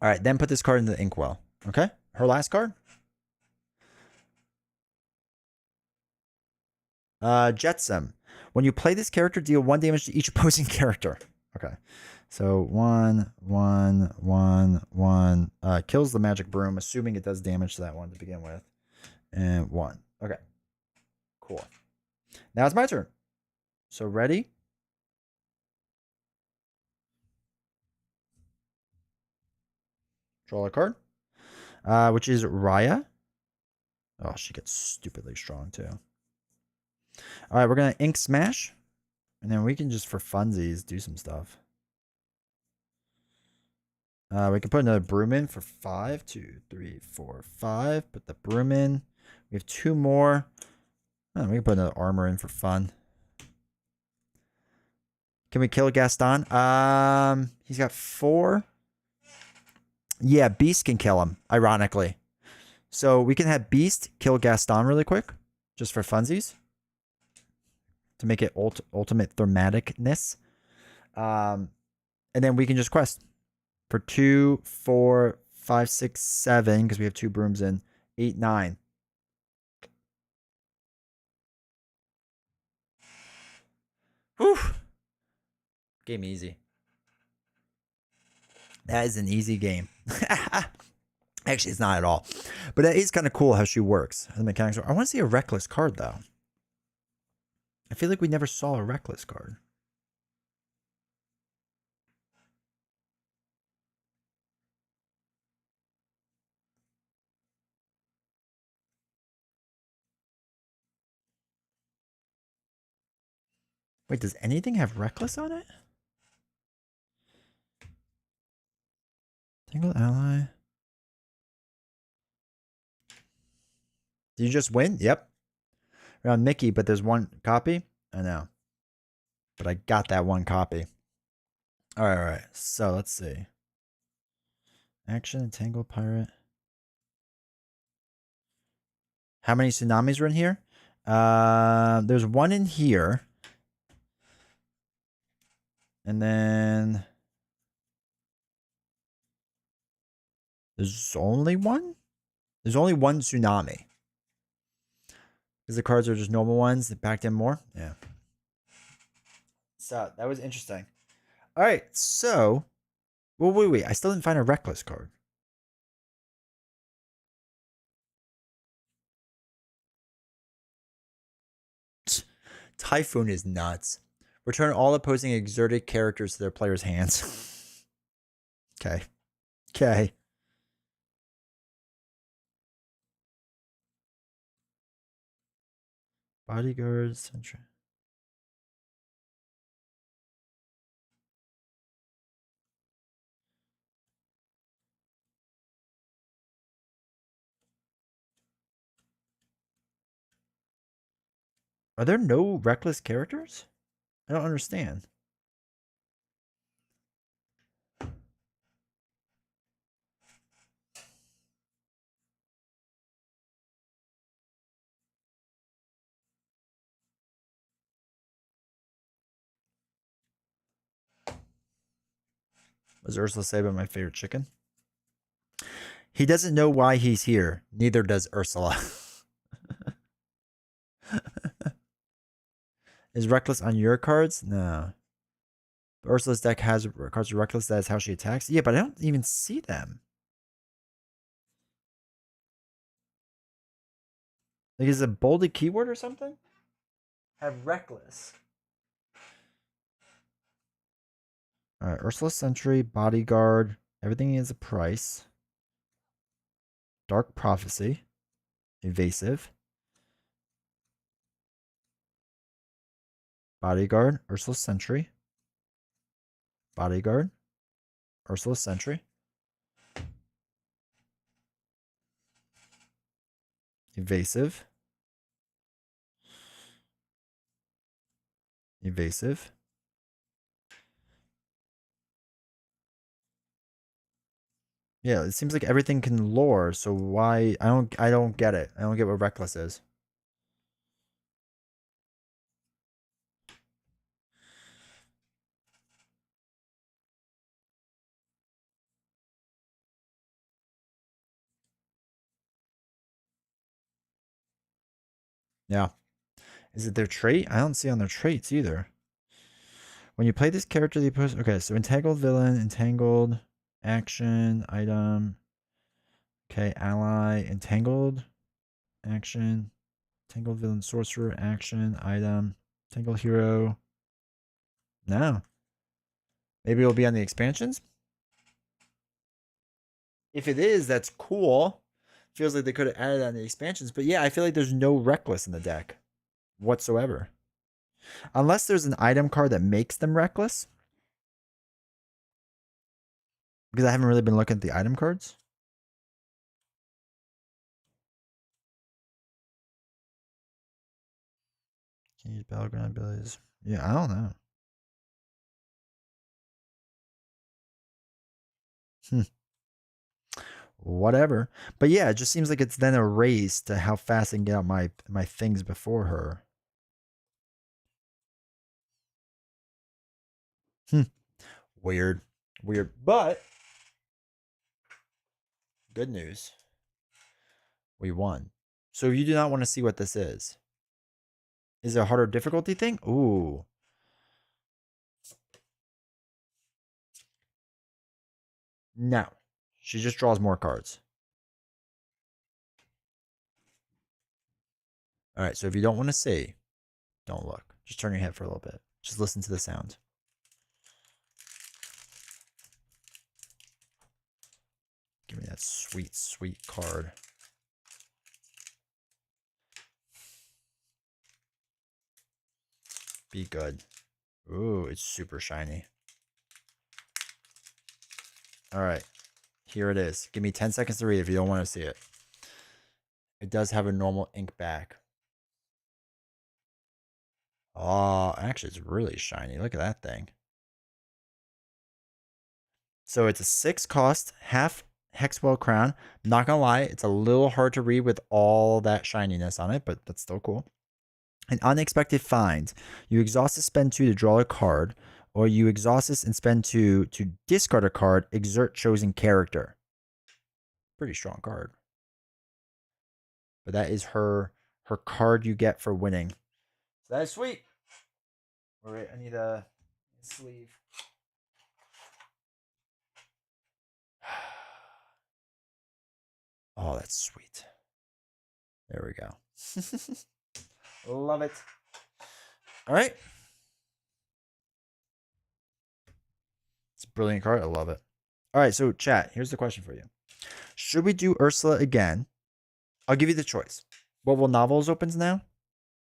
All right, then put this card in the inkwell. Okay? Her last card? Jetsam. When you play this character, deal 1 damage to each opposing character. Okay. So 1, 1, 1, 1. Kills the magic broom, assuming it does damage to that one to begin with. And 1. Okay. Cool. Now it's my turn. So ready? Draw a card. Which is Raya. Oh, she gets stupidly strong too. All right, we're going to Ink Smash. And then we can just, for funsies, do some stuff. We can put another broom in for 5. 2, 3, 4, 5. Put the broom in. We have 2 more. Oh, we can put another armor in for fun. Can we kill Gaston? He's got 4. Yeah, Beast can kill him, ironically. So we can have Beast kill Gaston really quick, just for funsies, to make it ultimate thematicness. And then we can just quest for 2, 4, 5, 6, 7, because we have 2 brooms in, 8, 9. Whew. Game easy. That is an easy game. Actually, it's not at all. But it is kind of cool how she works. The mechanics are. I want to see a Reckless card, though. I feel like we never saw a Reckless card. Wait, does anything have Reckless on it? Tangled Ally. Did you just win? Yep. Around Mickey, but there's 1 copy? I know. But I got that 1 copy. Alright, alright. So, let's see. Action, Tangled Pirate. How many tsunamis are in here? There's 1 in here. And then... There's only 1? There's only 1 tsunami. Because the cards are just normal ones that backed in more? Yeah. So, that was interesting. Alright, so... Well, wait. I still didn't find a Reckless card. Typhoon is nuts. Return all opposing exerted characters to their players' hands. Okay. Okay. Bodyguards. Are there no Reckless characters? I don't understand. Was Ursula Seba my favorite chicken? He doesn't know why he's here. Neither does Ursula. Is Reckless on your cards? No. Ursula's deck has cards with Reckless. That is how she attacks. Yeah, but I don't even see them. Like, is it a bolded keyword or something? Have Reckless. All right, Ursula Sentry, Bodyguard. Everything is a price. Dark Prophecy. Evasive. Bodyguard, Ursula Sentry. Bodyguard, Ursula Sentry. Evasive. Evasive. Yeah, it seems like everything can lure, so why I don't get it. I don't get what reckless is. Yeah. Is it their trait? I don't see on their traits either. When you play this character, the post. Okay, so entangled villain, entangled action item. Okay, ally, entangled action, entangled villain, sorcerer action item, entangled hero. No, maybe it'll be on the expansions. If it is, that's cool. Feels like they could have added that on the expansions, but yeah, I feel like there's no reckless in the deck whatsoever, unless there's an item card that makes them reckless. Because I haven't really been looking at the item cards. Can you use battleground abilities? Yeah, I don't know. Whatever. But yeah, it just seems like it's then a race to how fast I can get out my things before her. Weird. Weird. But good news. We won. So if you do not want to see what this is it a harder difficulty thing? Ooh. No. She just draws more cards. All right. So if you don't want to see, don't look. Just turn your head for a little bit. Just listen to the sound. Give me that sweet, sweet card. Be good. Ooh, it's super shiny. All right. Here it is. Give me 10 seconds to read if you don't want to see it. It does have a normal ink back. Oh, actually, it's really shiny. Look at that thing. So it's a 6 cost, half Hexwell Crown. Not gonna lie, it's a little hard to read with all that shininess on it, but that's still cool. An unexpected find. You exhaust a spend 2 to draw a card, or you exhaust this and spend 2 to discard a card, exert chosen character. Pretty strong card. But that is her card you get for winning. So that is sweet. All right, I need a sleeve. Oh, that's sweet. There we go. Love it. All right. It's a brilliant card. I love it. All right, so chat, here's the question for you. Should we do Ursula again? I'll give you the choice. What will novels opens now?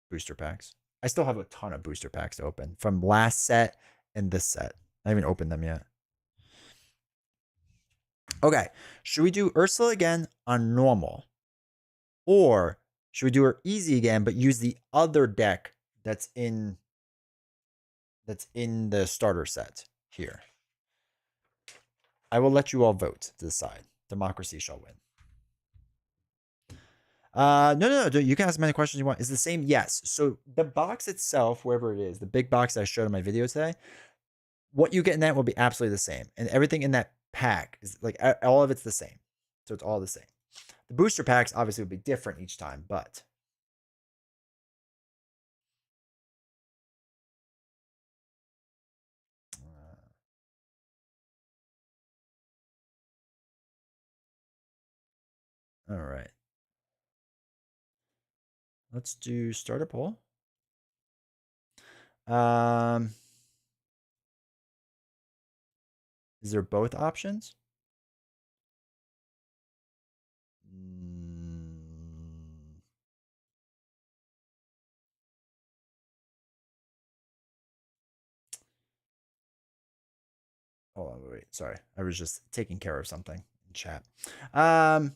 Booster packs. I still have a ton of booster packs to open from last set and this set. I haven't opened them yet. Okay, should we do Ursula again on normal? Or should we do her easy again, but use the other deck that's in the starter set here? I will let you all vote to decide. Democracy shall win. No. You can ask as many questions you want. Is the same? Yes. So the box itself, wherever it is, the big box I showed in my video today, what you get in that will be absolutely the same, and everything in that pack is like all of it's the same. So it's all the same. The booster packs obviously will be different each time, but all right. Let's do starter poll. Is there both options? Hold on, wait. Sorry. I was just taking care of something in chat. Um,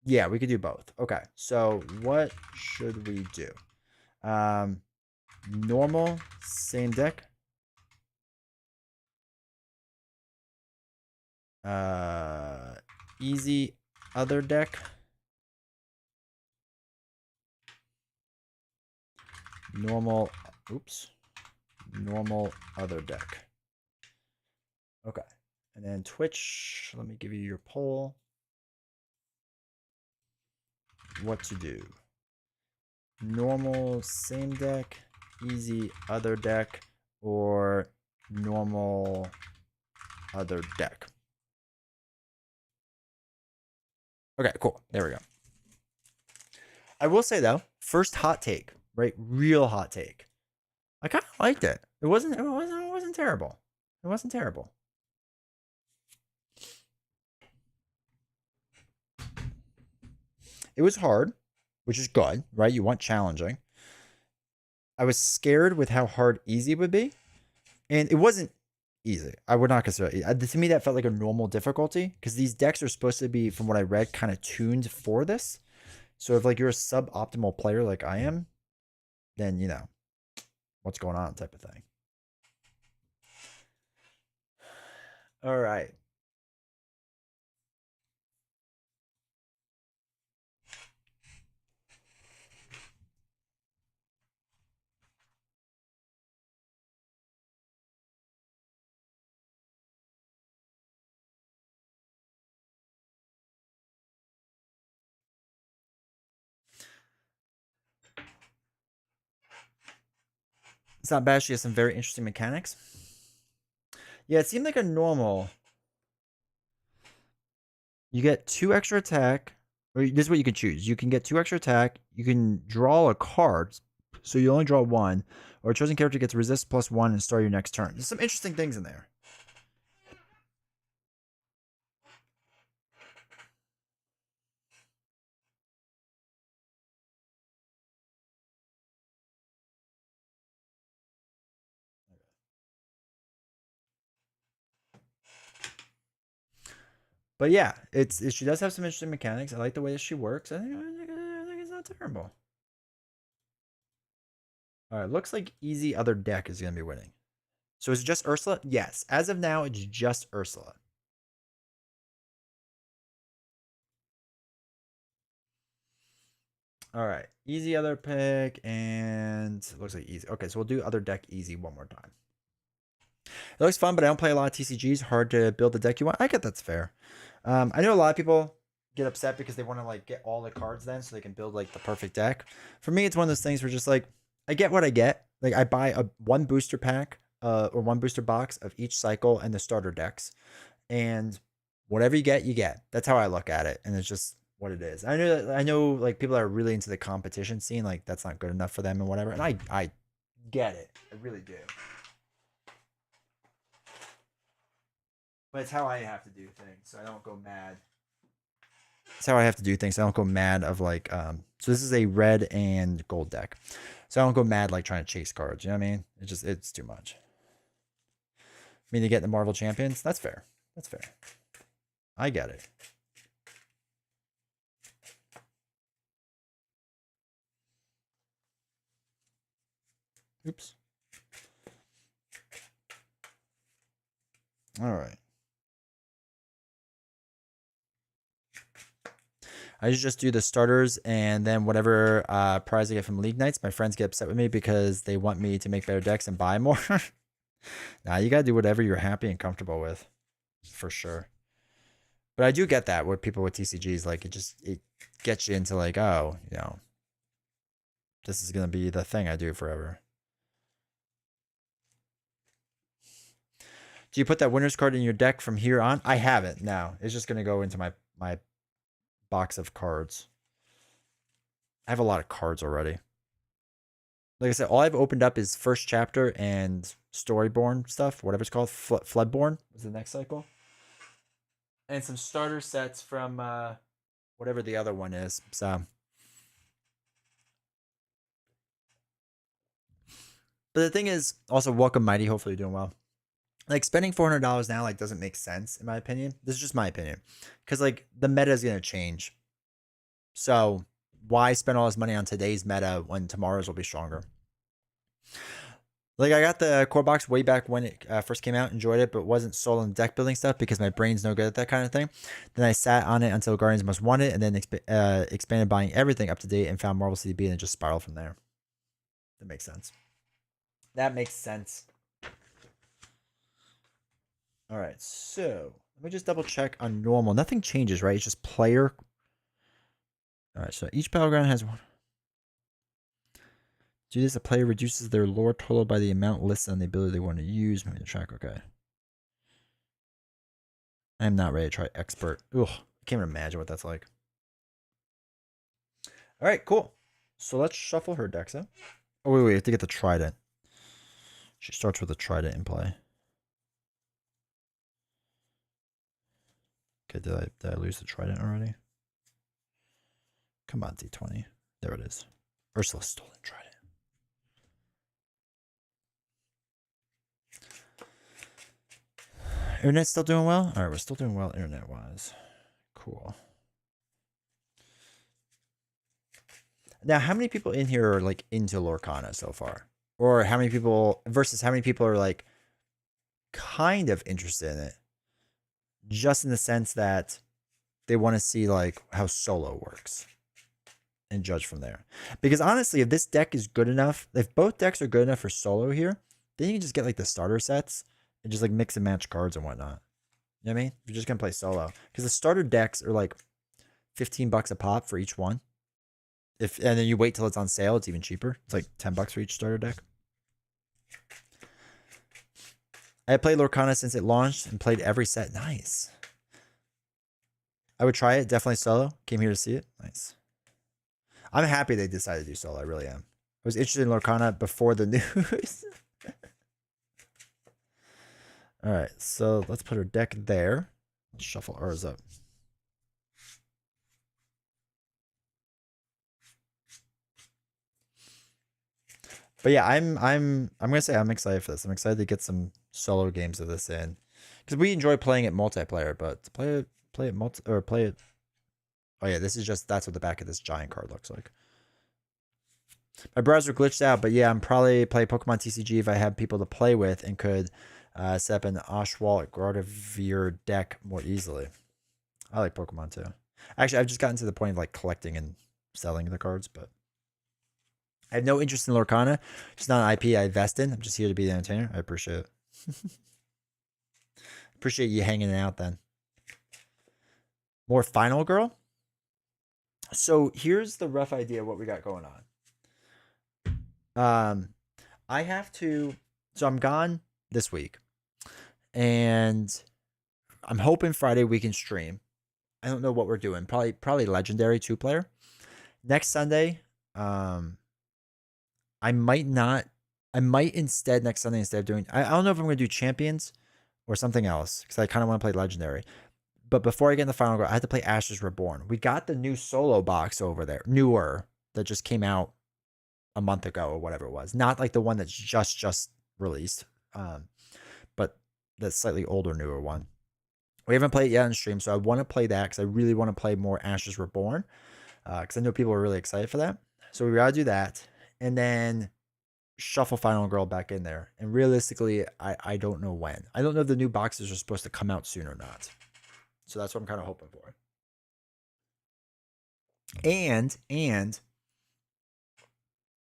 yeah, we could do both. Okay. So what should we do? Um, normal, same deck. Uh, easy, other deck. Normal, oops. Normal, other deck. Okay. And then Twitch, let me give you your poll. What to do? Normal, same deck, easy, other deck, or normal, other deck. Okay, cool. There we go. I will say though, first hot take, right? Real hot take. I kind of liked it. It wasn't terrible. It wasn't terrible. It was hard, which is good, right? You want challenging. I was scared with how hard easy would be, and it wasn't easy. I would not consider it. To me, that felt like a normal difficulty because these decks are supposed to be, from what I read, kind of tuned for this. So if like you're a suboptimal player like I am, then you know what's going on type of thing. All right. It's not bad. She has some very interesting mechanics. Yeah, it seemed like a normal. You get 2 extra attack, or this is what you can choose. You can get 2 extra attack. You can draw a card, so you only draw 1, or a chosen character gets resist +1 and start your next turn. There's some interesting things in there. But yeah, she does have some interesting mechanics. I like the way that she works. I think it's not terrible. All right, looks like easy other deck is going to be winning. So is it just Ursula? Yes. As of now, it's just Ursula. All right. Easy other pick, and it looks like easy. Okay, so we'll do other deck easy one more time. It looks fun, but I don't play a lot of TCGs. Hard to build the deck you want. I get that's fair. I know a lot of people get upset because they want to like get all the cards then so they can build like the perfect deck. For me, it's one of those things where just like I get what I get. Like I buy one booster pack, or one booster box of each cycle and the starter decks, and whatever you get, you get. That's how I look at it, and it's just what it is. I know like people that are really into the competition scene, like that's not good enough for them and whatever. And I get it. I really do. But it's how I have to do things, so I don't go mad. It's how I have to do things. So I don't go mad of like so this is a red and gold deck. So I don't go mad like trying to chase cards. You know what I mean? It's too much. I mean to get the Marvel champions, that's fair. That's fair. I get it. Oops. All right. I just do the starters and then whatever prize I get from League Nights. My friends get upset with me because they want me to make better decks and buy more. Nah, you gotta do whatever you're happy and comfortable with, for sure. But I do get that with people with TCGs, like it gets you into like, oh, this is gonna be the thing I do forever. Do you put that winner's card in your deck from here on? I haven't. No, it's just gonna go into my box of cards. I have a lot of cards already. Like I said, all I've opened up is first chapter and Storyborn stuff, whatever it's called. Floodborn was the next cycle, and some starter sets from whatever the other one is. So But the thing is, also welcome Mighty. Hopefully you're doing well. Like spending $400 now like doesn't make sense in my opinion. This is just my opinion, because like the meta is gonna change. So why spend all this money on today's meta when tomorrow's will be stronger? Like I got the core box way back when it first came out, enjoyed it, but wasn't sold on deck building stuff because my brain's no good at that kind of thing. Then I sat on it until Guardians Must Want It, and then expanded buying everything up to date and found Marvel CDB, and it just spiraled from there. That makes sense. That makes sense. All right, so let me just double check on normal. Nothing changes, right? It's just player. All right, so each battleground has one. Do this, a player reduces their lore total by the amount listed on the ability they want to use. Maybe the track, okay. I am not ready to try expert. Ugh, I can't even imagine what that's like. All right, cool. So let's shuffle her decks out. Oh, wait, we have to get the trident. She starts with the trident in play. Okay, did I lose the trident already? Come on, D20. There it is. Ursula's stolen trident. Internet's still doing well? All right, we're still doing well internet-wise. Cool. Now, how many people in here are like into Lorcana so far? Or how many people versus how many people are like kind of interested in it? Just in the sense that they want to see like how solo works and judge from there. Because honestly, if this deck is good enough, if both decks are good enough for solo here, then you can just get like the starter sets and just like mix and match cards and whatnot. You know what I mean? If you're just gonna play solo. Because the starter decks are like $15 a pop for each one. And then you wait till it's on sale, it's even cheaper. It's like $10 for each starter deck. I played Lorcana since it launched and played every set. Nice. I would try it. Definitely solo. Came here to see it. Nice. I'm happy they decided to do solo. I really am. I was interested in Lorcana before the news. All right. So let's put our deck there. Let's shuffle ours up. But yeah, I'm gonna say I'm excited for this. I'm excited to get some solo games of this in, because we enjoy playing it multiplayer. But to play it multi or play it. Oh yeah, this is just that's what the back of this giant card looks like. My browser glitched out, but yeah, I'm probably play Pokemon TCG if I had people to play with and could set up an Oshwalt Gardevoir deck more easily. I like Pokemon too. Actually, I've just gotten to the point of like collecting and selling the cards, but I have no interest in Lorcana. It's not an IP I invest in. I'm just here to be the entertainer. I appreciate it. Appreciate you hanging out then. More Final Girl? So here's the rough idea of what we got going on. I have to... So I'm gone this week. And I'm hoping Friday we can stream. I don't know what we're doing. Probably Legendary 2-player. Next Sunday... I might instead next Sunday, instead of doing, I don't know if I'm going to do Champions or something else, because I kind of want to play Legendary. But before I get in the Final Girl, I had to play Ashes Reborn. We got the new solo box over there, newer, that just came out a month ago or whatever it was. Not like the one that's just released, but the slightly older, newer one. We haven't played it yet on stream, so I want to play that because I really want to play more Ashes Reborn, because I know people are really excited for that. So we gotta do that. And then shuffle Final Girl back in there. And realistically, I don't know when. I don't know if the new boxes are supposed to come out soon or not. So that's what I'm kind of hoping for. And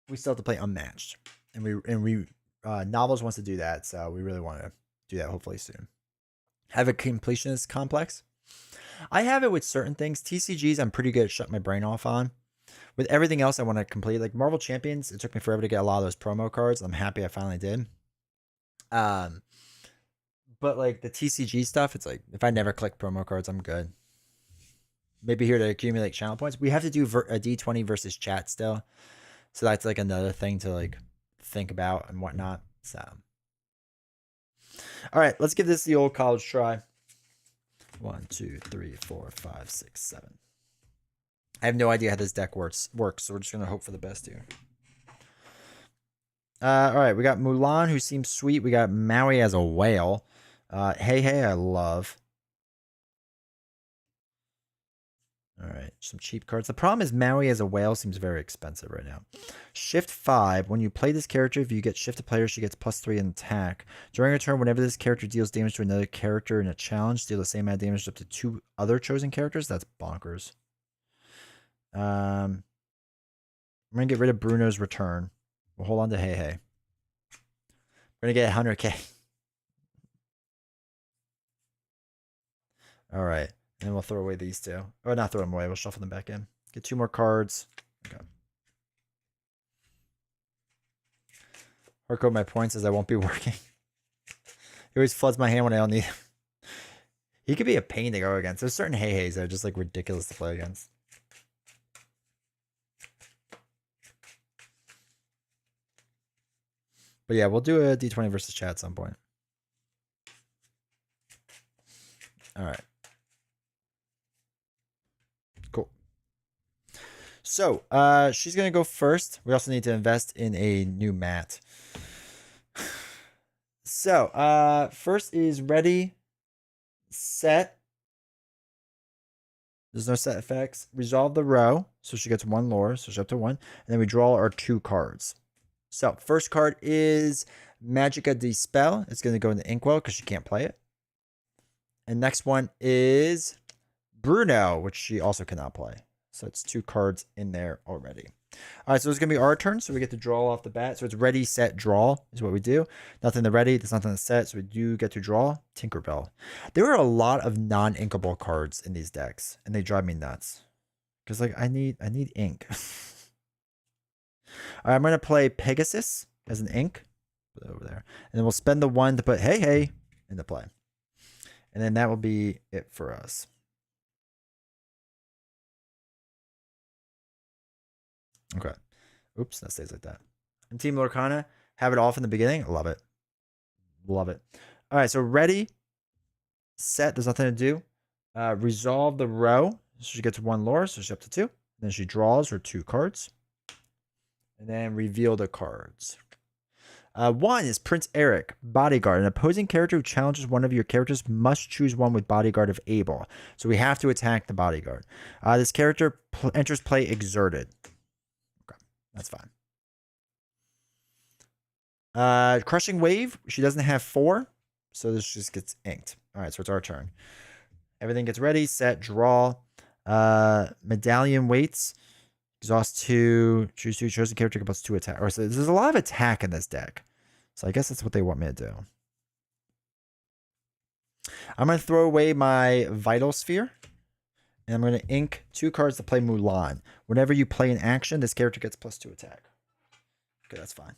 we still have to play Unmatched. And we Novels wants to do that, so we really want to do that hopefully soon. Have a completionist complex. I have it with certain things. TCGs, I'm pretty good at shutting my brain off on. With everything else I want to complete, like Marvel Champions, it took me forever to get a lot of those promo cards. I'm happy I finally did. But like the TCG stuff, it's like if I never click promo cards, I'm good. Maybe here to accumulate channel points. We have to do a D20 versus chat still, so that's like another thing to like think about and whatnot. So, all right, let's give this the old college try. 1, 2, 3, 4, 5, 6, 7. I have no idea how this deck works, so we're just going to hope for the best here. All right, we got Mulan, who seems sweet. We got Maui as a whale. Hey, I love. All right, some cheap cards. The problem is Maui as a whale seems very expensive right now. Shift 5. When you play this character, if you get shifted player, she gets +3 in attack. During a turn, whenever this character deals damage to another character in a challenge, deal the same amount of damage up to 2 other chosen characters. That's bonkers. I'm going to get rid of Bruno's return. We'll hold on to Hey. We're going to get 100k. All right. And then we'll throw away these two. Or not throw them away. We'll shuffle them back in. Get 2 more cards. Okay. Hardcode my points as I won't be working. He always floods my hand when I don't need him. He could be a pain to go against. There's certain Hey-Heys that are just like ridiculous to play against. But yeah, we'll do a D20 versus chat at some point. All right. Cool. So, she's going to go first. We also need to invest in a new mat. So, first is ready, set. There's no set effects. Resolve the row. So she gets 1 lore. So she's up to 1. And then we draw our 2 cards. So, first card is Magica Dispel. It's going to go into Inkwell because she can't play it. And next one is Bruno, which she also cannot play. So it's 2 cards in there already. All right, so it's going to be our turn. So we get to draw off the bat. So it's ready, set, draw is what we do. Nothing to ready. There's nothing to set. So we do get to draw. Tinkerbell. There are a lot of non-inkable cards in these decks, and they drive me nuts. Because like I need ink. All right, I'm going to play Pegasus as an ink. Put it over there. And then we'll spend the 1 to put Hey into play. And then that will be it for us. Okay. Oops, that stays like that. And Team Lorcana, have it off in the beginning. Love it. Love it. All right, so ready, set. There's nothing to do. Resolve the row. So she gets 1 lore, so she's up to 2. Then she draws her 2 cards. And then reveal the cards. 1 is Prince Eric, Bodyguard. An opposing character who challenges one of your characters must choose one with Bodyguard if able. So we have to attack the Bodyguard. This character enters play exerted. Okay, that's fine. Crushing Wave. She doesn't have 4, so this just gets inked. All right, so it's our turn. Everything gets ready, set, draw. Medallion waits. Exhaust 2, choose 2, chosen character plus 2 attack. Or so there's a lot of attack in this deck. So I guess that's what they want me to do. I'm going to throw away my Vital Sphere. And I'm going to ink 2 cards to play Mulan. Whenever you play an action, this character gets plus 2 attack. Okay, that's fine.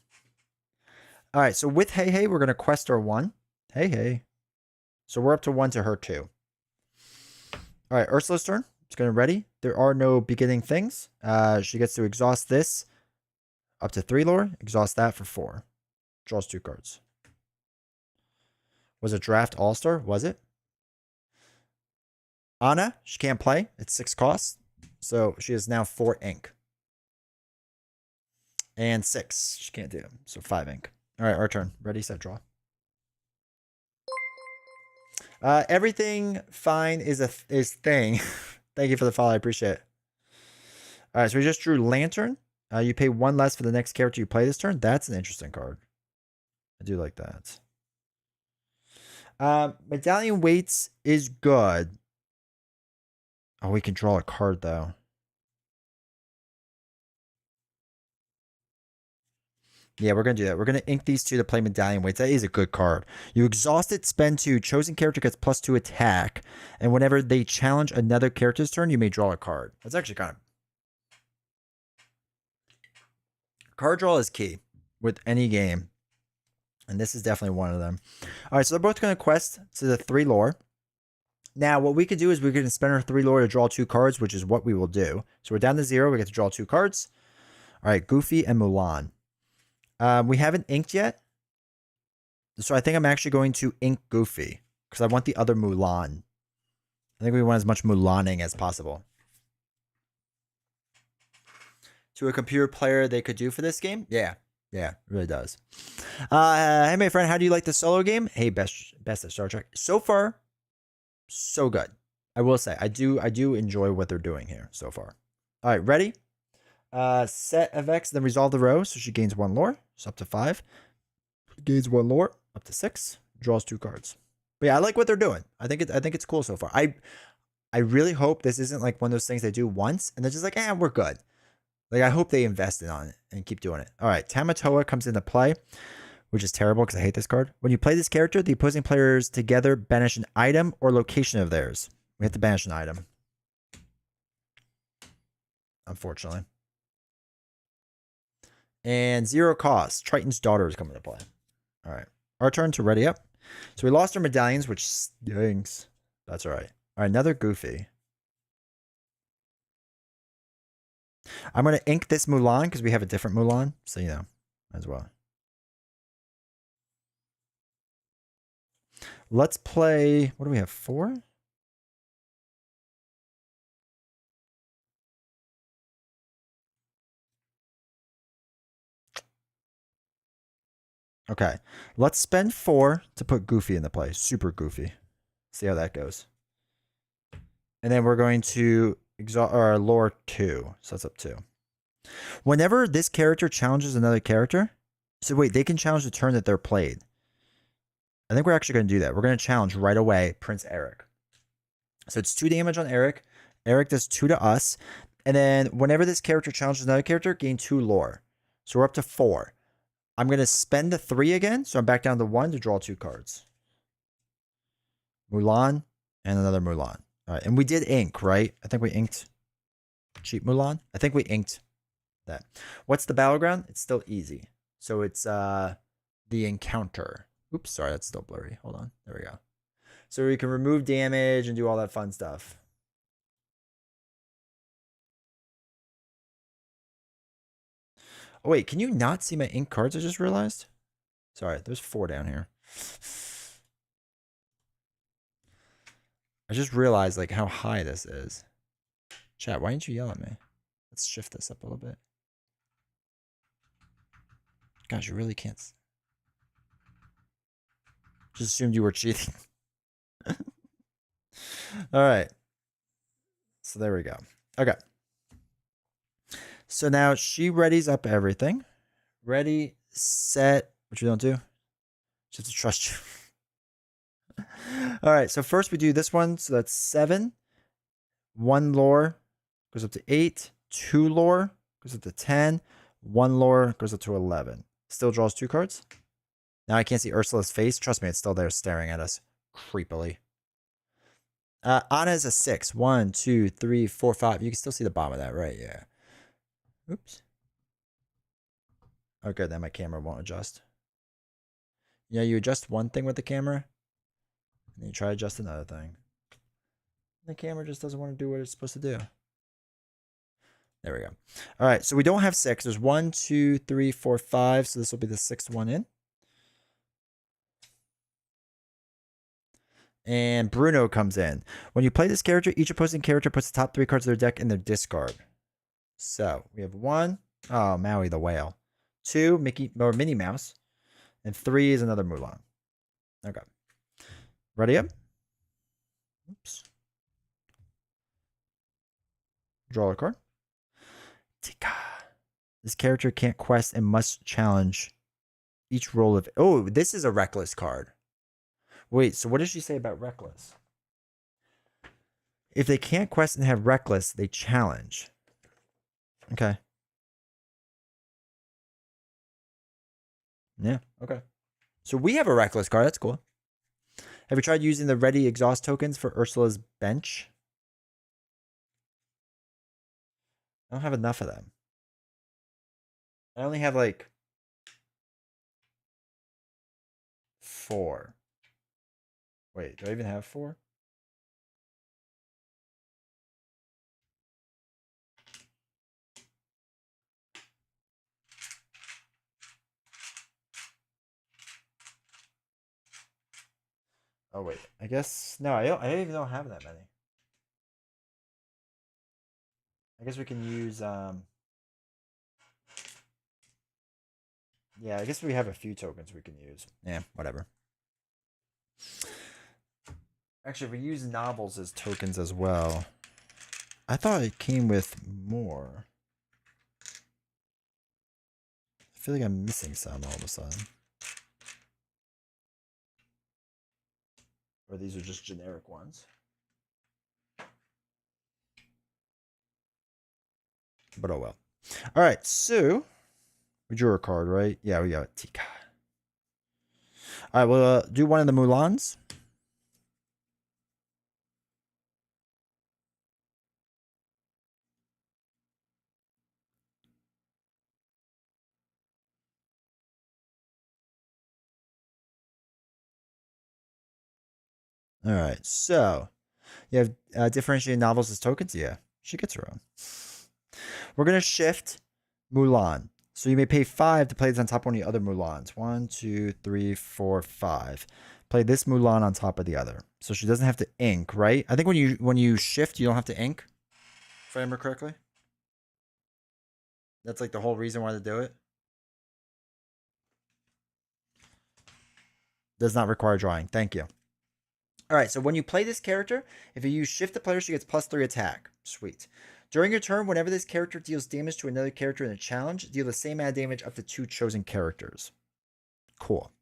All right, so with Hey, we're going to quest our 1. Hey. So we're up to 1 to her 2. All right, Ursula's turn. It's going to ready. There are no beginning things. She gets to exhaust this up to 3 lore. Exhaust that for 4. Draws 2 cards. Was it Draft All-Star? Was it? Anna, she can't play. It's 6 costs. So she is now 4 ink. And 6. She can't do it. So 5 ink. All right, our turn. Ready, set, draw. Everything fine is thing. Thank you for the follow. I appreciate it. All right, so we just drew Lantern. You pay 1 less for the next character you play this turn. That's an interesting card. I do like that. Medallion Waits is good. Oh, we can draw a card, though. Yeah, we're going to do that. We're going to ink these 2 to play Medallion Waits. That is a good card. You exhaust it, spend 2. Chosen character gets plus 2 attack. And whenever they challenge another character's turn, you may draw a card. That's actually kind of... Card draw is key with any game. And this is definitely one of them. All right, so they're both going to quest to the 3 lore. Now, what we could do is we can spend our 3 lore to draw 2 cards, which is what we will do. So we're down to 0. We get to draw 2 cards. All right, Goofy and Mulan. We haven't inked yet. So I think I'm actually going to ink Goofy because I want the other Mulan. I think we want as much Mulaning as possible. To a computer player they could do for this game? Yeah. Yeah, it really does. Hey, my friend, how do you like the solo game? Hey, best at Star Trek. So far, so good. I will say, I do enjoy what they're doing here so far. All right, ready? Set of X, then resolve the row. So she gains 1 lore. So up to 5. Gains 1 lore. Up to 6. Draws 2 cards. But yeah, I like what they're doing. I think it's cool so far. I really hope this isn't like one of those things they do once and they're just like, we're good. Like, I hope they invested on it and keep doing it. All right, Tamatoa comes into play, which is terrible because I hate this card. When you play this character, the opposing players together banish an item or location of theirs. We have to banish an item. Unfortunately. And 0 cost. Triton's daughter is coming to play. All right. Our turn to ready up. So we lost our medallions, which stinks. That's all right. All right, another Goofy. I'm going to ink this Mulan because we have a different Mulan. So, you know, as well. Let's play. What do we have? 4? Okay. Let's spend 4 to put Goofy into play. Super Goofy. See how that goes. And then we're going to lore 2. So that's up 2. Whenever this character challenges another character, so wait, they can challenge the turn that they're played. I think we're actually going to do that. We're going to challenge right away Prince Eric. So it's 2 damage on Eric. Eric does 2 to us. And then whenever this character challenges another character, gain 2 lore. So we're up to 4. I'm going to spend the 3 again. So I'm back down to 1 to draw 2 cards. Mulan and another Mulan. All right. And we did ink, right? I think we inked cheap Mulan. I think we inked that. What's the battleground? It's still easy. So it's the encounter. Oops, sorry, that's still blurry. Hold on. There we go. So we can remove damage and do all that fun stuff. Oh, wait, can you not see my ink cards? I just realized. Sorry, there's 4 down here. I just realized like how high this is. Chat, why didn't you yell at me? Let's shift this up a little bit. Gosh, you really can't. Just assumed you were cheating. All right. So there we go. Okay. So now she readies up everything. Ready, set, which we don't do. Just to trust you. All right. So first we do this one. So that's 7. 1 lore goes up to 8. 2 lore goes up to 10. 1 lore goes up to 11. Still draws 2 cards. Now I can't see Ursula's face. Trust me, it's still there staring at us creepily. Anna is a 6. 1, 2, 3, 4, 5. You can still see the bottom of that, right? Yeah. Oops. Okay, then my camera won't adjust. Yeah, you adjust one thing with the camera, and then you try to adjust another thing. The camera just doesn't want to do what it's supposed to do. There we go. All right, so we don't have 6. There's 1, 2, 3, 4, 5. So this will be the 6th one in. And Bruno comes in. When you play this character, each opposing character puts the top 3 cards of their deck in their discard. So we have 1. Oh, Maui the whale. 2, Mickey or Minnie Mouse. And 3 is another Mulan. Okay. Ready up? Oops. Draw a card. Tika. This character can't quest and must challenge each roll of... Oh, this is a Reckless card. Wait, so what does she say about Reckless? If they can't quest and have Reckless, they challenge. Okay. Yeah, okay. So we have a Reckless card. That's cool. Have you tried using the ready exhaust tokens for Ursula's bench? I don't have enough of them. I only have like 4. Wait, do I even have 4? Oh wait, I guess no. I even don't have that many. I guess we can use Yeah, I guess we have a few tokens we can use. Yeah, whatever. Actually, we use novels as tokens as well. I thought it came with more. I feel like I'm missing some all of a sudden. Or these are just generic ones. But oh well. All right, so we drew a card, right? Yeah, we got Tika. All right, we'll do one of the Mulans. All right, so you have differentiated novels as tokens. Yeah, she gets her own. We're gonna shift Mulan. So you may pay 5 to play this on top of one of the other Mulans. 1, 2, 3, 4, 5. Play this Mulan on top of the other. So she doesn't have to ink, right? I think when you shift, you don't have to ink. If I remember correctly. That's like the whole reason why to do it. Does not require drawing. Thank you. All right, so when you play this character, if you use shift the player, she gets +3 attack. Sweet. During your turn, whenever this character deals damage to another character in a challenge, deal the same amount of damage up to 2 chosen characters. Cool.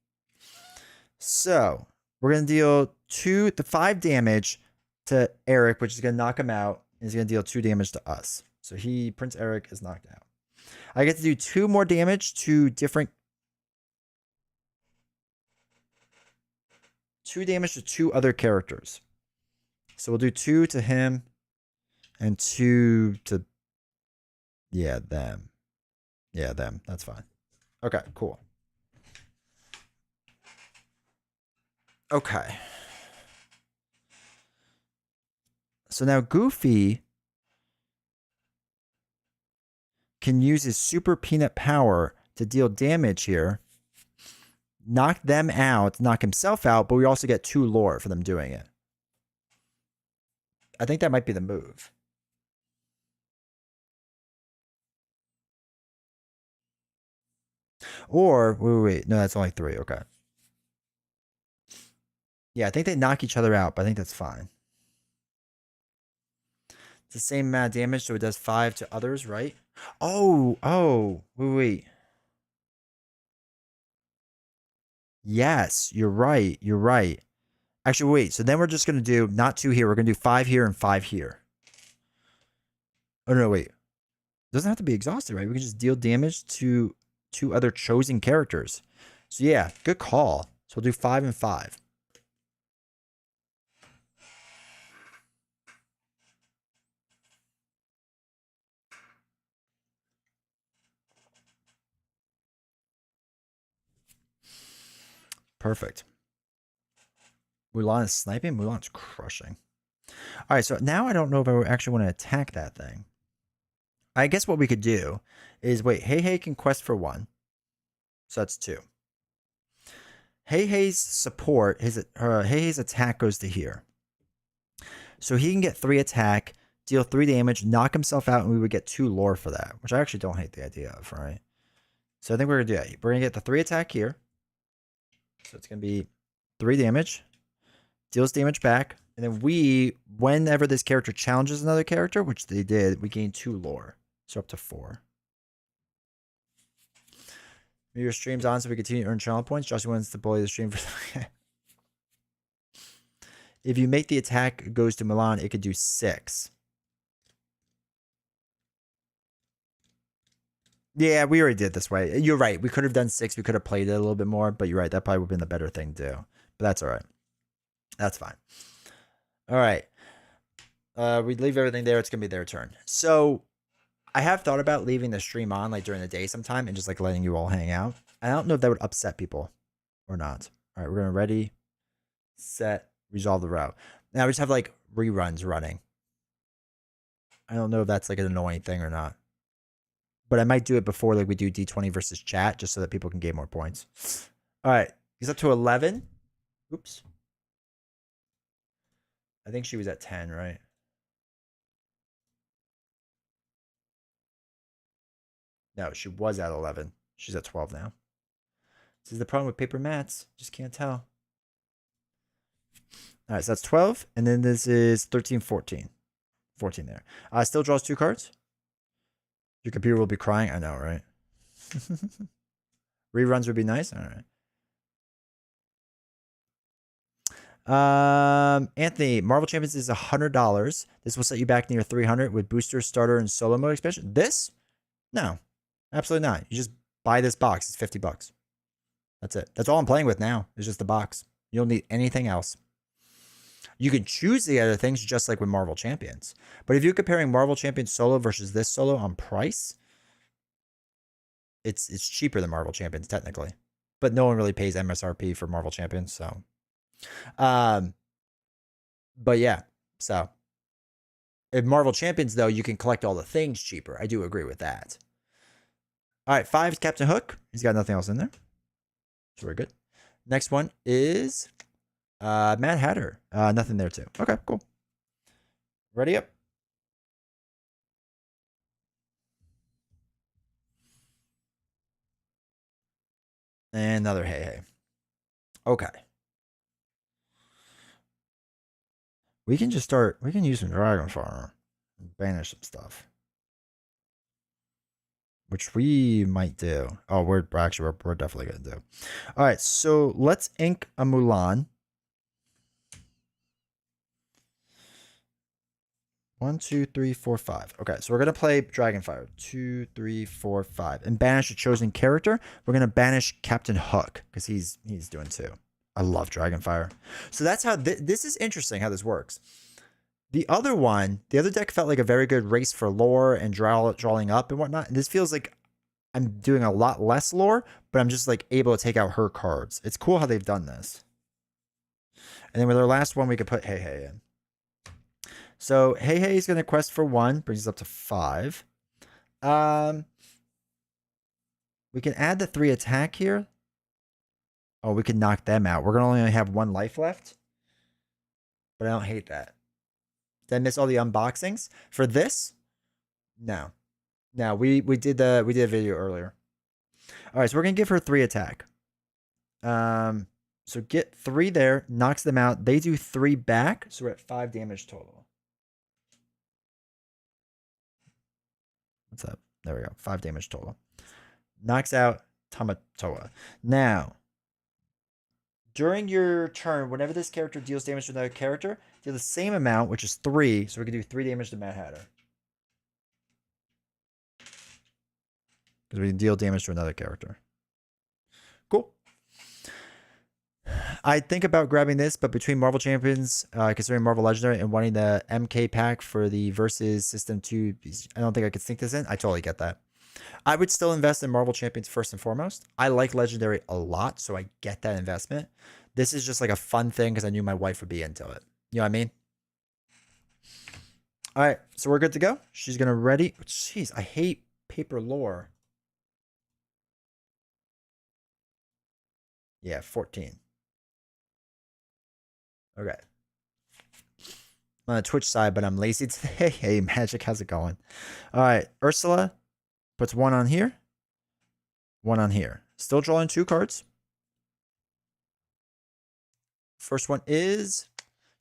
So we're gonna deal 5 damage to Eric, which is gonna knock him out, and he's gonna deal 2 damage to us. So Prince Eric is knocked out. I get to do 2 more damage to 2 damage to 2 other characters. So we'll do 2 to him and 2 to them. Yeah, them. That's fine. Okay, cool. Okay. So now Goofy can use his super peanut power to deal damage here. Knock them out, knock himself out, but we also get 2 lore for them doing it. I think that might be the move. Or, wait. No, that's only 3. Okay. Yeah, I think they knock each other out, but I think that's fine. It's the same amount of damage, so it does 5 to others, right? Oh, wait. Yes, you're right. You're right. Actually, wait. So then we're just going to do not 2 here. We're going to do 5 here and 5 here. Oh, no, wait. It doesn't have to be exhausted, right? We can just deal damage to 2 other chosen characters. So yeah, good call. So we'll do 5 and 5. Perfect. Mulan is sniping. Mulan's crushing. All right, so now I don't know if I actually want to attack that thing. I guess what we could do is wait. Hey can quest for 1, so that's 2. Hey support Hey's attack goes to here, so he can get 3 attack, deal 3 damage, knock himself out, and we would get 2 lore for that, which I actually don't hate the idea of, right? So I think we're gonna do that. We're gonna get the 3 attack here, so it's gonna be 3 damage, deals damage back, and then whenever this character challenges another character, which they did, we gain 2 lore, so up to 4. Your stream's on, so we continue to earn channel points. Joshua wants to bully the stream for. If you make the attack it goes to Milan, it could do 6. Yeah, we already did this way. You're right. We could have done 6. We could have played it a little bit more, but you're right. That probably would have been the better thing to do. But that's all right. That's fine. All right. We leave everything there. It's going to be their turn. So I have thought about leaving the stream on like during the day sometime and just like letting you all hang out. I don't know if that would upset people or not. All right, we're going to ready, set, resolve the route. Now we just have like reruns running. I don't know if that's like an annoying thing or not. But I might do it before like we do D20 versus chat just so that people can gain more points. All right, he's up to 11. Oops. I think she was at 10, right? No, she was at 11. She's at 12 now. This is the problem with paper mats. Just can't tell. All right, so that's 12. And then this is 13, 14. 14 there. Still draws 2 cards. Your computer will be crying. I know, right? Reruns would be nice. All right. Anthony, Marvel Champions is $100. This will set you back near 300 with booster, starter, and solo mode expansion. This? No, absolutely not. You just buy this box. It's $50. That's it. That's all I'm playing with now. It's just the box. You don't need anything else. You can choose the other things just like with Marvel Champions. But if you're comparing Marvel Champions solo versus this solo on price, it's cheaper than Marvel Champions technically. But no one really pays MSRP for Marvel Champions, so but yeah, so if Marvel Champions though, you can collect all the things cheaper. I do agree with that. All right, 5 is Captain Hook. He's got nothing else in there. So we're good. Next one is Mad Hatter. Nothing there too. Okay, cool. Ready up. And another hey. Okay. We can just start. We can use some Dragon Farmer. Banish some stuff. Which we might do. Oh, we're definitely going to do. All right, so let's ink a Mulan. 1, 2, 3, 4, 5. Okay, so we're going to play Dragonfire. 2, 3, 4, 5. And banish a chosen character. We're going to banish Captain Hook because he's doing 2. I love Dragonfire. So that's how this is interesting how this works. The other deck felt like a very good race for lore and drawing up and whatnot. And this feels like I'm doing a lot less lore, but I'm just like able to take out her cards. It's cool how they've done this. And then with our last one, we could put Hey in. So Hey is going to quest for 1, brings us up to 5. We can add the 3 attack here. Oh, we can knock them out. We're going to only have 1 life left. But I don't hate that. Did I miss all the unboxings? For this? No. No, we did a video earlier. All right, so we're going to give her 3 attack. So get 3 there, knocks them out. They do 3 back, so we're at 5 damage total. What's up? There we go. 5 damage total. Knocks out Tamatoa. Now, during your turn, whenever this character deals damage to another character, deal the same amount, which is 3. So we can do 3 damage to Mad Hatter. Because we can deal damage to another character. Cool. I think about grabbing this, but between Marvel Champions, considering Marvel Legendary, and wanting the MK pack for the Versus System 2, I don't think I could sneak this in. I totally get that. I would still invest in Marvel Champions first and foremost. I like Legendary a lot, so I get that investment. This is just like a fun thing because I knew my wife would be into it. You know what I mean? All right, so we're good to go. She's going to ready. Jeez, I hate paper lore. Yeah, 14. Okay. I'm on the Twitch side, but I'm lazy today. Hey, Magic, how's it going? All right, Ursula puts 1 on here. 1 on here. Still drawing 2 cards. First one is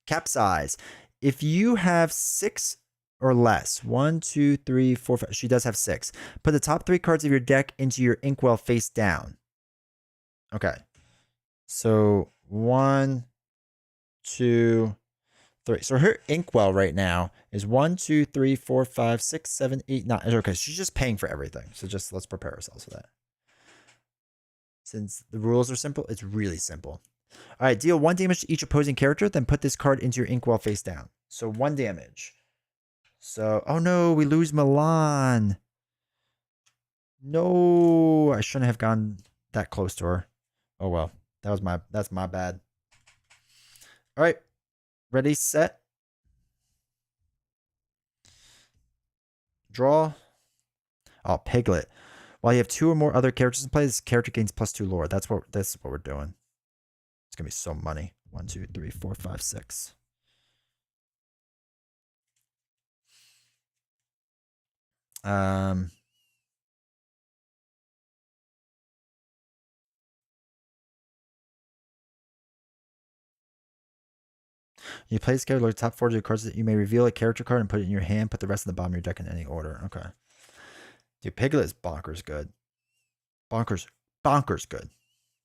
Capsize. If you have 6 or less, 1, 2, 3, 4, 5. She does have 6. Put the top 3 cards of your deck into your Inkwell face down. Okay. So 1, 2, 3. So her Inkwell right now is 1, 2, 3, 4, 5, 6, 7, 8, 9. Okay, she's just paying for everything. So just let's prepare ourselves for that. Since the rules are simple, it's really simple. All right, deal 1 damage to each opposing character, then put this card into your Inkwell face down. So 1 damage. So, oh no, we lose Milan. No, I shouldn't have gone that close to her. Oh well, that's my bad. All right, ready, set, draw. Oh, Piglet. While you have 2 or more other characters in play, this character gains +2 lore. That's what we're doing. It's gonna be so money. 1, 2, 3, 4, 5, 6. You play this character, look at the top 4 of your cards that you may reveal a character card and put it in your hand. Put the rest in the bottom of your deck in any order. Okay. Dude, Piglet is bonkers good. Bonkers good.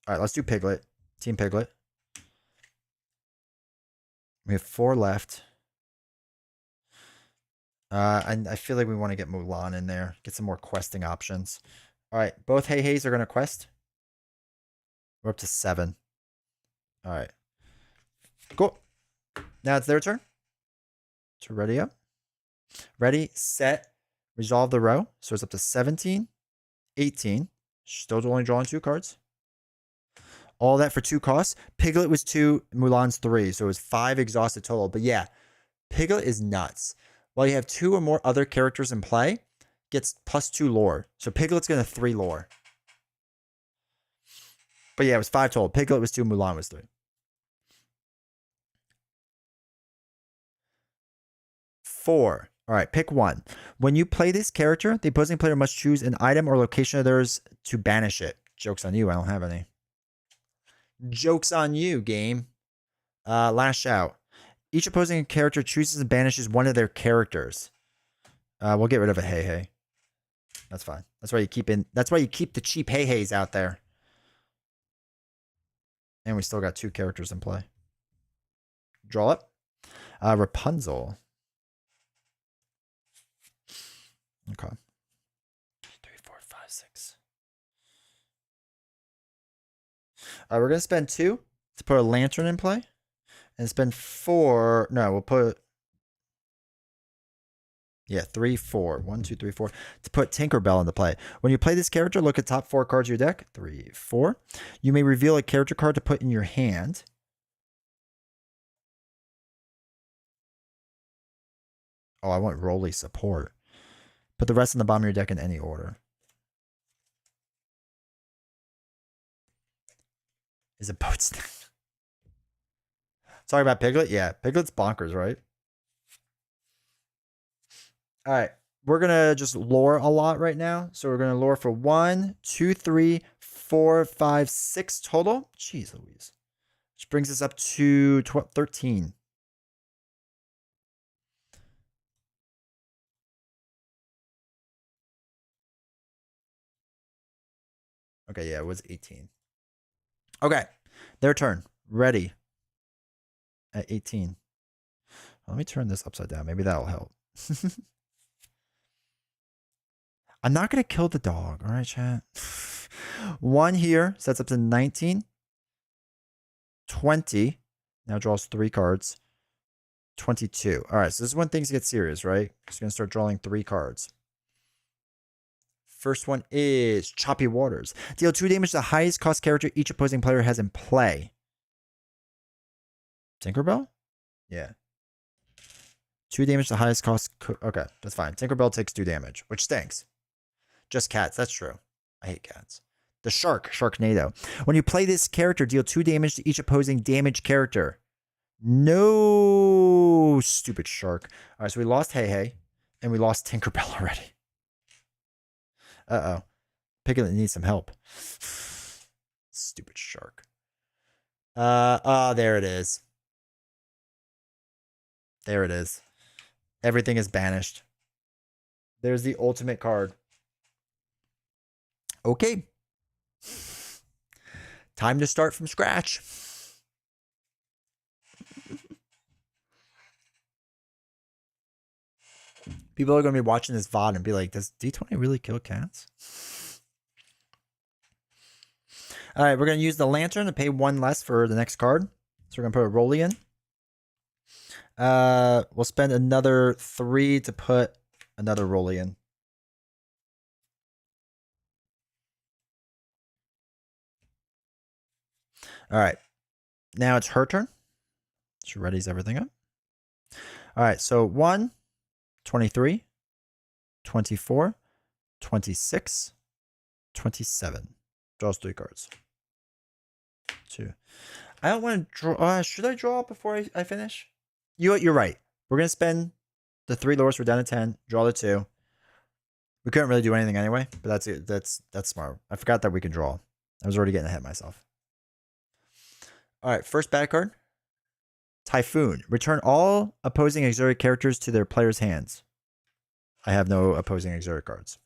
All right, let's do Piglet. Team Piglet. We have 4 left. And I feel like we want to get Mulan in there. Get some more questing options. All right, both Hey Heys are going to quest. We're up to 7. All right. Cool. Now it's their turn. So ready up. Ready, set, resolve the row. So it's up to 17, 18. Still only drawing 2 cards. All that for 2 costs. Piglet was 2, Mulan's 3. So it was 5 exhausted total. But yeah, Piglet is nuts. While you have 2 or more other characters in play, gets +2 lore. So Piglet's going to 3 lore. But yeah, it was 5 total. Piglet was 2, Mulan was 3. 4. All right, pick one. When you play this character, the opposing player must choose an item or location of theirs to banish it. Joke's on you, I don't have any. Joke's on you, game. Lash out. Each opposing character chooses and banishes one of their characters. We'll get rid of a Hey Hey. That's fine. That's why you keep the cheap Hey Heys out there. And we still got 2 characters in play. Draw up. Rapunzel. Okay. 3, 4, 5, 6. We're gonna spend 2 to put a lantern in play, and spend 4. No, we'll put 3, 4. 1, 2, 3, 4 to put Tinkerbell into play. When you play this character, look at top 4 cards of your deck. 3, 4. You may reveal a character card to put in your hand. Oh, I want Rolly support. Put the rest in the bottom of your deck in any order. Is it boat snap? Sorry about Piglet. Yeah, Piglet's bonkers, right? All right. We're going to just lore a lot right now. So we're going to lore for 1, 2, 3, 4, 5, 6 total. Jeez Louise. Which brings us up to 13. Okay, yeah, it was 18. Okay, their turn. Ready. At 18. Let me turn this upside down. Maybe that'll help. I'm not going to kill the dog. All right, chat. 1 here sets up to 19. 20. Now draws 3 cards. 22. All right, so this is when things get serious, right? Just going to start drawing 3 cards. First one is Choppy Waters. Deal 2 damage to the highest cost character each opposing player has in play. Tinkerbell? Yeah. 2 damage to the highest cost. Okay, that's fine. Tinkerbell takes 2 damage, which stinks. Just cats. That's true. I hate cats. The shark, Sharknado. When you play this character, deal 2 damage to each opposing damage character. No, stupid shark. All right, so we lost Hey Hey, and we lost Tinkerbell already. Uh-oh. Piglet needs some help. Stupid shark. There it is. There it is. Everything is banished. There's the ultimate card. Okay. Time to start from scratch. People are going to be watching this VOD and be like, does D20 really kill cats? All right, we're going to use the lantern to pay 1 less for the next card. So we're going to put a Rolly in. We'll spend another 3 to put another Rolly in. All right. Now it's her turn. She readies everything up. All right, so 1, 23, 24, 26, 27. Draws 3 cards. 2. I don't want to draw. Should I draw before I finish? You're right. We're going to spend the 3 lures. We're down to 10. Draw the 2. We couldn't really do anything anyway, but that's it. That's smart. I forgot that we could draw. I was already getting ahead of myself. All right, first bad card. Typhoon. Return all opposing exotic characters to their player's hands. I have no opposing exotic cards.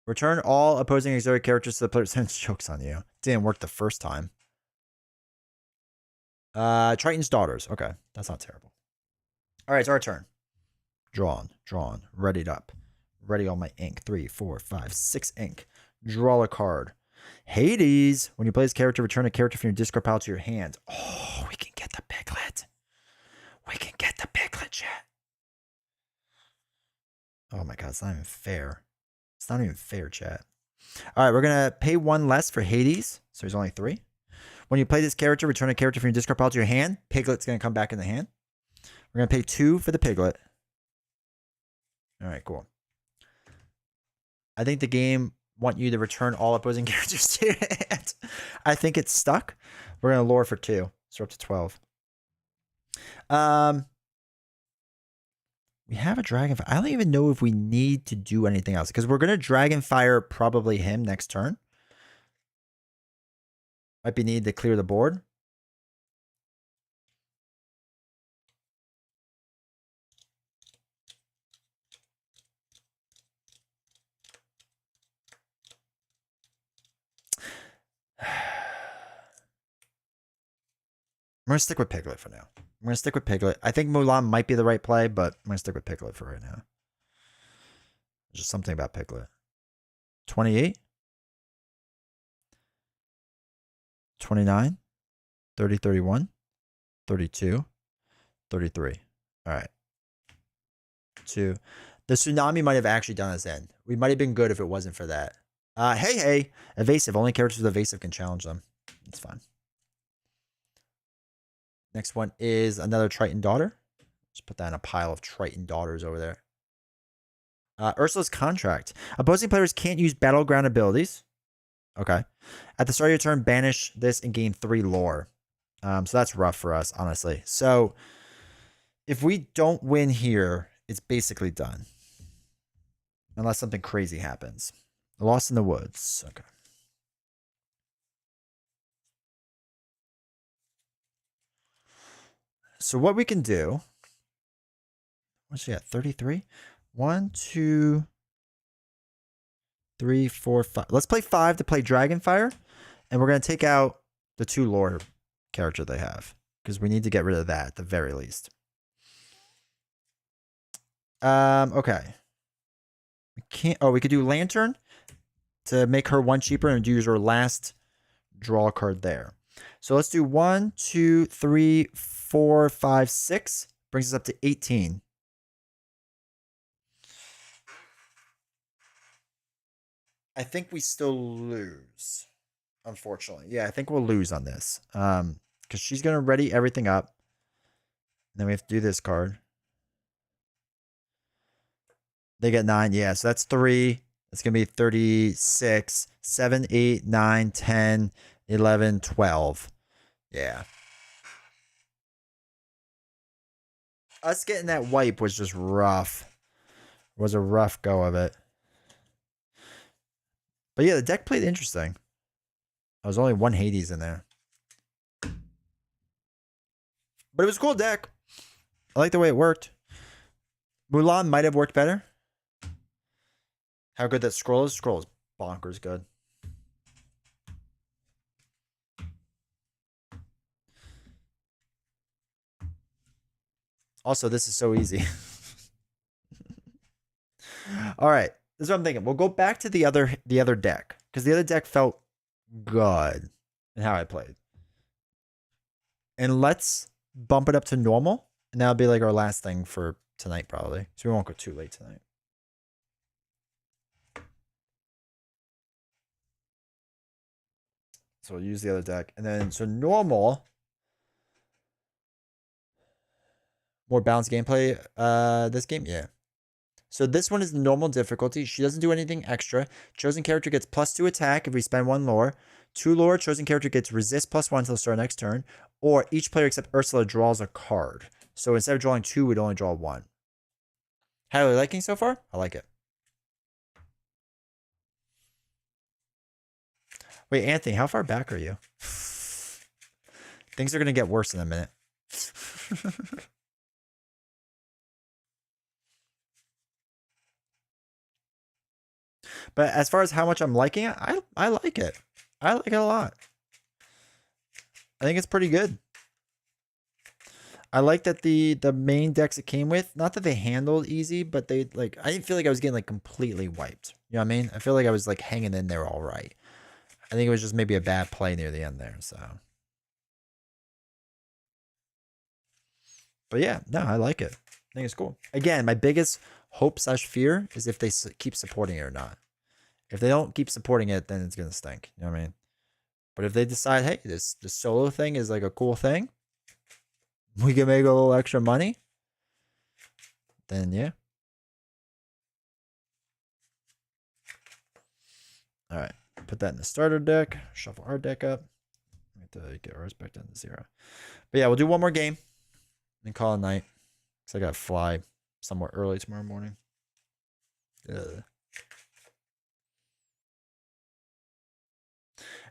Return all opposing exotic characters to the player's hands. Jokes on you. Didn't work the first time. Triton's Daughters. Okay, that's not terrible. All right, it's our turn. Drawn, readied up. Ready all my ink. 3, 4, 5, 6 ink. Draw a card. Hades. When you play this character, return a character from your discard pile to your hand. Oh, we can get the Piglet. We can get the Piglet, chat. Oh my god, it's not even fair. It's not even fair, chat. All right, we're going to pay 1 less for Hades. So he's only 3. When you play this character, return a character from your discard pile to your hand. Piglet's going to come back in the hand. We're going to pay 2 for the Piglet. All right, cool. I think the game want you to return all opposing characters to your hand. I think it's stuck. We're going to lure for 2. So we're up to 12. We have a Dragonfire. I don't even know if we need to do anything else because we're going to Dragonfire probably him next turn. Might be needed to clear the board. I'm going to stick with Piglet for now. I'm going to stick with Piglet. I think Mulan might be the right play, but I'm going to stick with Piglet for right now. There's just something about Piglet. 28. 29. 30, 31. 32. 33. All right. 2. The tsunami might have actually done us in. We might have been good if it wasn't for that. Hey. Evasive. Only characters with evasive can challenge them. It's fine. Next one is another Triton Daughter. Just put that in a pile of Triton Daughters over there. Ursula's Contract. Opposing players can't use battleground abilities. Okay. At the start of your turn, banish this and gain 3 lore. So that's rough for us, honestly. So if we don't win here, it's basically done. Unless something crazy happens. Lost in the Woods. Okay. So what we can do, what's she at? 33? 1, 2, 3, 4, 5. Let's play 5 to play Dragonfire. And we're going to take out the 2 lore character they have. Because we need to get rid of that at the very least. Okay. We can't. Oh, we could do Lantern to make her 1 cheaper and use her last draw card there. So let's do 1, 2, 3, 4, 5, 6. Brings us up to 18. I think we still lose. Unfortunately. Yeah, I think we'll lose on this. Because she's going to ready everything up. And then we have to do this card. They get 9. Yeah, so that's 3. It's going to be 36, 7, 8, 9, 10, 11, 12. Yeah. Us getting that wipe was just rough. It was a rough go of it. But yeah, the deck played interesting. There was only 1 Hades in there. But it was a cool deck. I like the way it worked. Mulan might have worked better. How good that scroll is? Scroll is bonkers good. Also, this is so easy. All right. This is what I'm thinking. We'll go back to the other deck. Because the other deck felt good in how I played. And let's bump it up to normal. And that'll be like our last thing for tonight, probably. So we won't go too late tonight. So we'll use the other deck. And then, so normal. More balanced gameplay. This game? Yeah. So this one is normal difficulty. She doesn't do anything extra. Chosen character gets +2 attack if we spend 1 lore. 2 lore, chosen character gets resist +1 until the start of next turn. Or each player except Ursula draws a card. So instead of drawing 2, we'd only draw 1. How are you liking so far? I like it. Wait, Anthony, how far back are you? Things are going to get worse in a minute. But as far as how much I'm liking it, I like it. I like it a lot. I think it's pretty good. I like that the main decks it came with, not that they handled easy, but they like I didn't feel like I was getting like completely wiped. You know what I mean? I feel like I was like hanging in there all right. I think it was just maybe a bad play near the end there. So, but yeah, no, I like it. I think it's cool. Again, my biggest hope / fear is if they keep supporting it or not. If they don't keep supporting it, then it's gonna stink. You know what I mean? But if they decide, hey, this solo thing is like a cool thing, we can make a little extra money, then yeah. All right, put that in the starter deck. Shuffle our deck up. We have to get ours back down to 0. But yeah, we'll do one more game and call it a night. Because I got to fly somewhere early tomorrow morning. Ugh.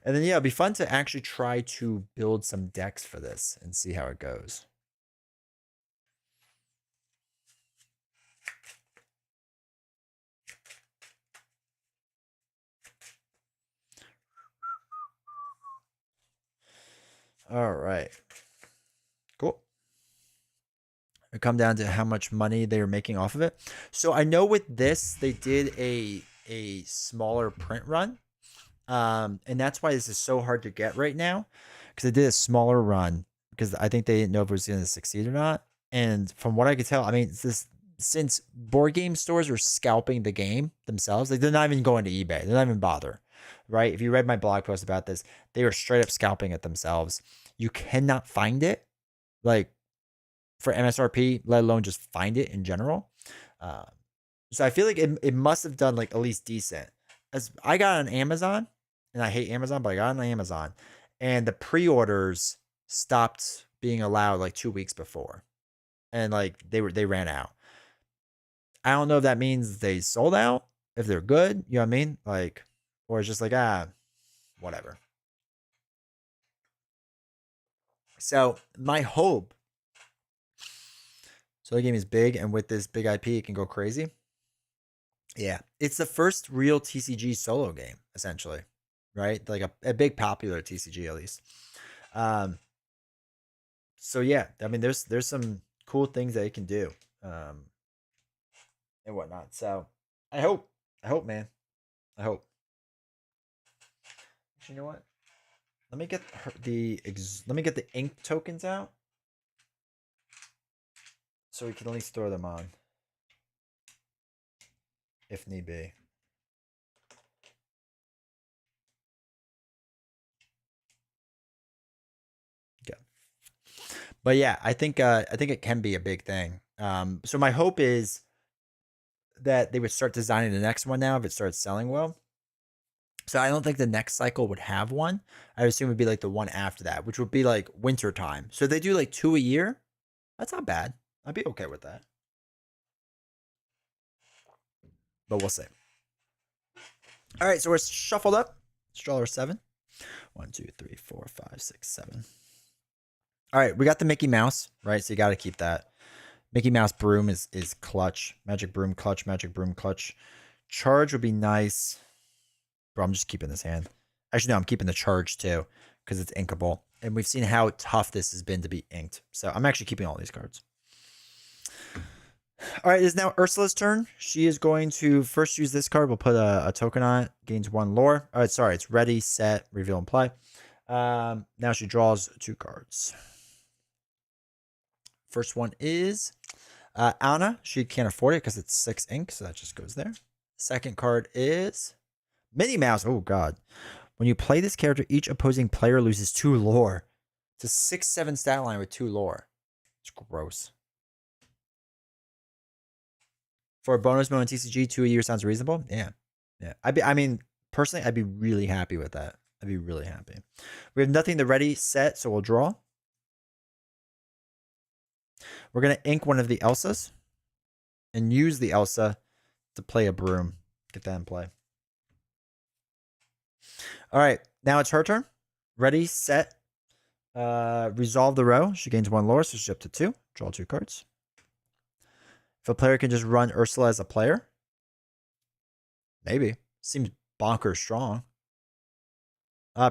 And then, yeah, it'll be fun to actually try to build some decks for this and see how it goes. All right. Cool. It come down to how much money they were making off of it. So I know with this, they did a smaller print run. And that's why this is so hard to get right now. Because they did a smaller run. Because I think they didn't know if it was going to succeed or not. And from what I could tell, I mean, since board game stores are scalping the game themselves, like they're not even going to eBay. They're not even bother, right? If you read my blog post about this, they were straight up scalping it themselves. You cannot find it, like for MSRP, let alone just find it in general. So I feel like it must have done like at least decent. As I got on Amazon, and I hate Amazon, but I got on Amazon, and the pre-orders stopped being allowed like 2 weeks before, and like they ran out. I don't know if that means they sold out, if they're good, you know what I mean? Like, or it's just like, whatever. So my hope, so the game is big, and with this big IP, it can go crazy. Yeah, it's the first real TCG solo game, essentially, right? Like a big popular TCG at least. So yeah, I mean, there's some cool things that it can do, and whatnot. So I hope, man, I hope. You know what? Let me get let me get the ink tokens out, so we can at least throw them on, if need be. Okay. But yeah, I think it can be a big thing. So my hope is that they would start designing the next one now if it starts selling well. So I don't think the next cycle would have one. I assume it would be like the one after that, which would be like winter time. So they do like 2 a year. That's not bad. I'd be okay with that. But we'll see. All right, so we're shuffled up. Let's draw our 7. 1, 2, 3, 4, 5, 6, 7. All right, we got the Mickey Mouse, right? So you got to keep that. Mickey Mouse Broom is clutch. Magic Broom clutch. Magic Broom clutch. Charge would be nice. Bro, I'm just keeping this hand. Actually, no, I'm keeping the charge too because it's inkable. And we've seen how tough this has been to be inked. So I'm actually keeping all these cards. All right, it is now Ursula's turn. She is going to first use this card. We'll put a token on it. Gains 1 lore. All right, sorry. It's ready, set, reveal, and play. Now she draws 2 cards. First one is Anna. She can't afford it because it's 6 ink, so that just goes there. Second card is Minnie Mouse. Oh, God. When you play this character, each opposing player loses 2 lore. It's a 6/7 stat line with 2 lore. It's gross. For a bonus mode in TCG, 2 a year sounds reasonable. Yeah. Yeah. I mean, personally, I'd be really happy with that. I'd be really happy. We have nothing to ready set, so we'll draw. We're going to ink one of the Elsas and use the Elsa to play a Broom. Get that in play. All right. Now it's her turn. Ready, set. Resolve the row. She gains 1 lore, so she's up to 2. Draw 2 cards. If a player can just run Ursula as a player, maybe. Seems bonkers strong.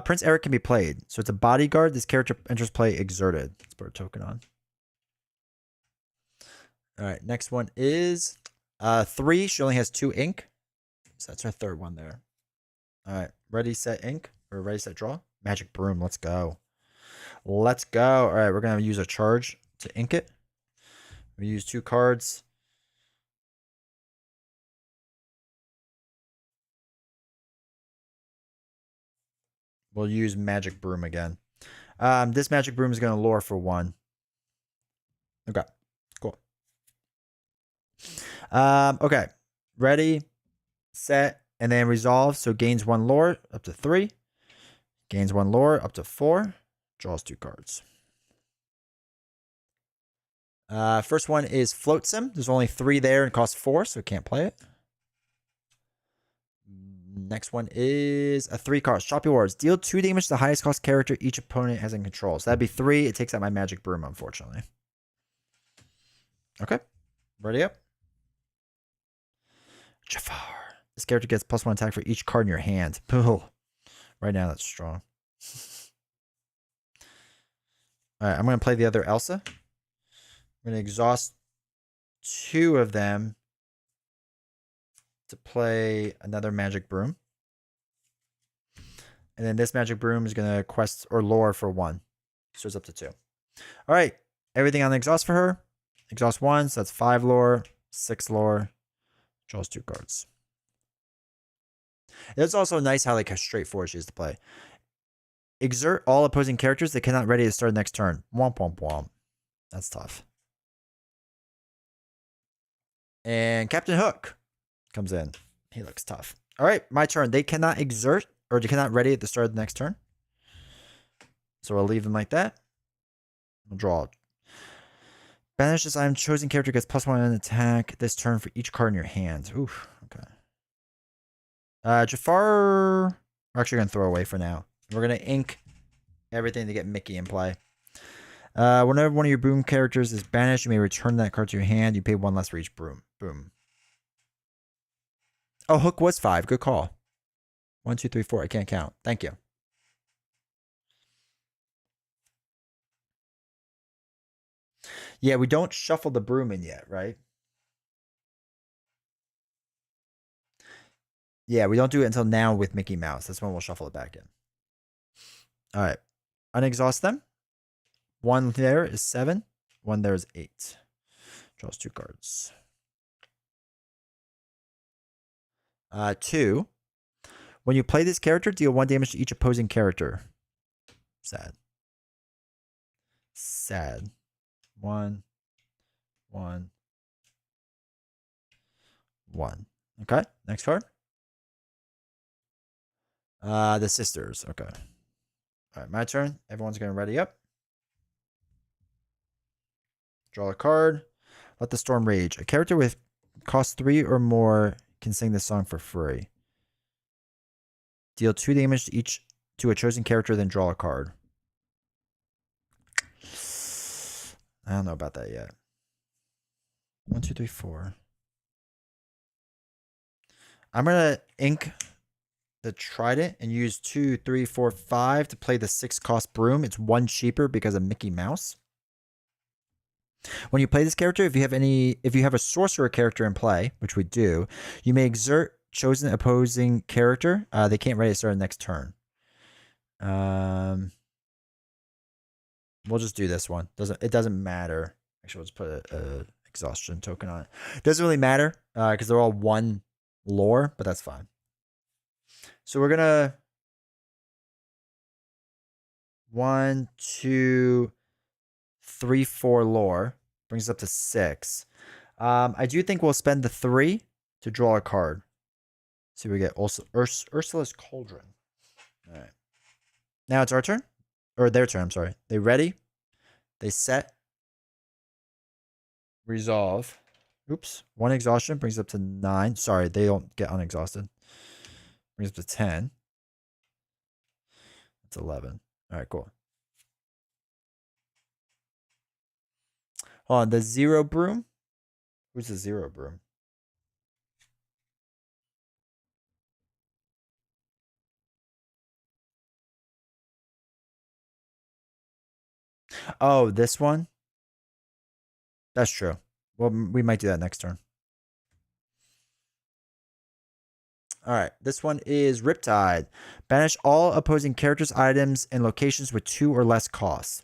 Prince Eric can be played. So it's a bodyguard. This character enters play exerted. Let's put a token on. All right, next one is 3. She only has 2 ink. So that's her third one there. All right, ready, set, ink. Or ready, set, draw. Magic Broom, let's go. Let's go. All right, we're going to use a charge to ink it. We use 2 cards. We'll use Magic Broom again. This Magic Broom is going to lure for 1. Okay, cool. Okay, ready, set, and then resolve. So gains 1 lore up to 3. Gains 1 lore up to 4. Draws 2 cards. First one is Floatsome. There's only 3 there and costs 4, so can't play it. Next one is a 3 cards. Choppy Wards. Deal 2 damage to the highest cost character each opponent has in control. So that'd be 3. It takes out my Magic Broom, unfortunately. Okay. Ready up. Jafar. This character gets +1 attack for each card in your hand. Right now, that's strong. All right, I'm going to play the other Elsa. I'm going to exhaust 2 of them to play another Magic Broom. And then this Magic Broom is going to quest or lore for 1. So it's up to 2. All right, everything on the exhaust for her. Exhaust 1, so that's 5 lore, 6 lore. Draws 2 cards. It's also nice how like how straightforward she is to play. Exert all opposing characters that cannot ready to start next turn. Womp womp womp. That's tough. And Captain Hook comes in. He looks tough. All right, my turn. They cannot exert or they cannot ready at the start of the next turn. So I'll leave them like that. We'll draw. Banish this item. Chosen character gets +1 in attack this turn for each card in your hand. Oof. Okay. Jafar, we're actually going to throw away for now. We're going to ink everything to get Mickey in play. Whenever one of your broom characters is banished, you may return that card to your hand. You pay 1 less for each broom. Boom. Oh, Hook was 5. Good call. 1, 2, 3, 4. I can't count. Thank you. Yeah, we don't shuffle the broom in yet, right? Yeah, we don't do it until now with Mickey Mouse. That's when we'll shuffle it back in. All right. Unexhaust them. 1 there is 7. 1 there is 8. Draws 2 cards. 2. When you play this character, deal 1 damage to each opposing character. Sad. Sad. 1. 1. 1. Okay. Next card. The sisters. Okay. All right, my turn. Everyone's going to ready up. Draw a card. Let the storm rage. A character with cost 3 or more can sing this song for free. Deal 2 damage to each to a chosen character, then draw a card. I don't know about that yet. 1, 2, 3, 4. I'm gonna ink the Trident and use 2, 3, 4, 5 to play the 6 cost broom. It's 1 cheaper because of Mickey Mouse. When you play this character, if you have a sorcerer character in play, which we do, you may exert chosen opposing character. They can't ready to start next turn. We'll just do this one. It doesn't matter. Actually, we'll just put a exhaustion token on it. It doesn't really matter because they're all 1 lore, but that's fine. So we're gonna 1, 2, 3, 4 lore. Brings us up to 6. I do think we'll spend the 3 to draw a card. See, we get also Ursula's Cauldron. All right. Now it's our turn. Or their turn, I'm sorry. They ready. They set. Resolve. Oops. 1 exhaustion brings up to 9. Sorry, they don't get unexhausted. Brings up to 10. That's 11. All right, cool. Hold on, the zero broom? Who's the zero broom? Oh, this one? That's true. Well, we might do that next turn. All right, this one is Riptide. Banish all opposing characters, items, and locations with 2 or less costs.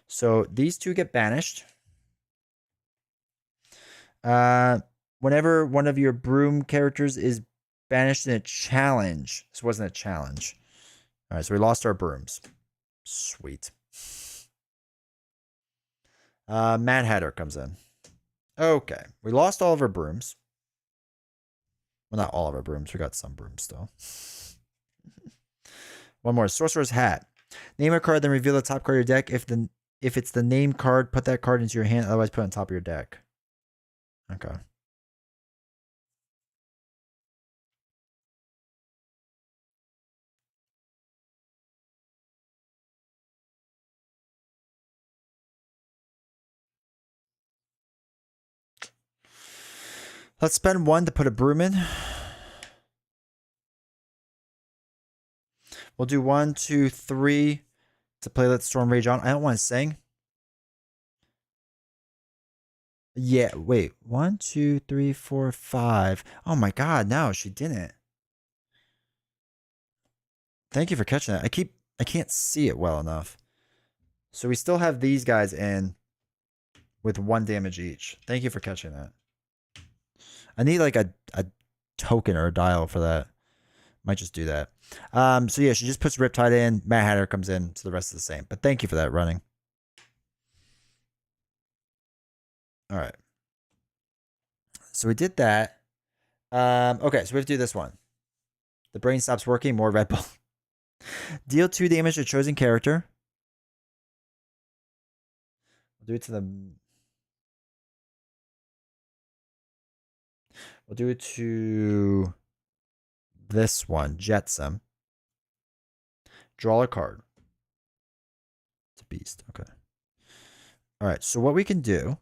So these 2 get banished. Whenever one of your broom characters is banished in a challenge. This wasn't a challenge. All right, so we lost our brooms. Sweet. Mad Hatter comes in. Okay, we lost all of our brooms. Well, not all of our brooms. We got some brooms still. One more. Sorcerer's Hat. Name a card, then reveal the top card of your deck. If it's the name card, put that card into your hand. Otherwise, put it on top of your deck. Okay. Let's spend 1 to put a broom in. We'll do 1, 2, 3 to play Let Storm Rage On. I don't want to sing. Yeah, wait. 1, 2, 3, 4, 5. Oh my god, no, she didn't. Thank you for catching that. I can't see it well enough. So we still have these guys in with 1 damage each. Thank you for catching that. I need like a token or a dial for that. Might just do that. So yeah, she just puts Riptide in. Mad Hatter comes in, so the rest is the same. But thank you for that running. All right. So we did that. Okay, so we have to do this one. The brain stops working. More Red Bull. Deal 2 damage to a chosen character. We'll do it to the. We'll do it to this one, Jetsam. Draw a card. It's a beast. Okay. All right. So what we can do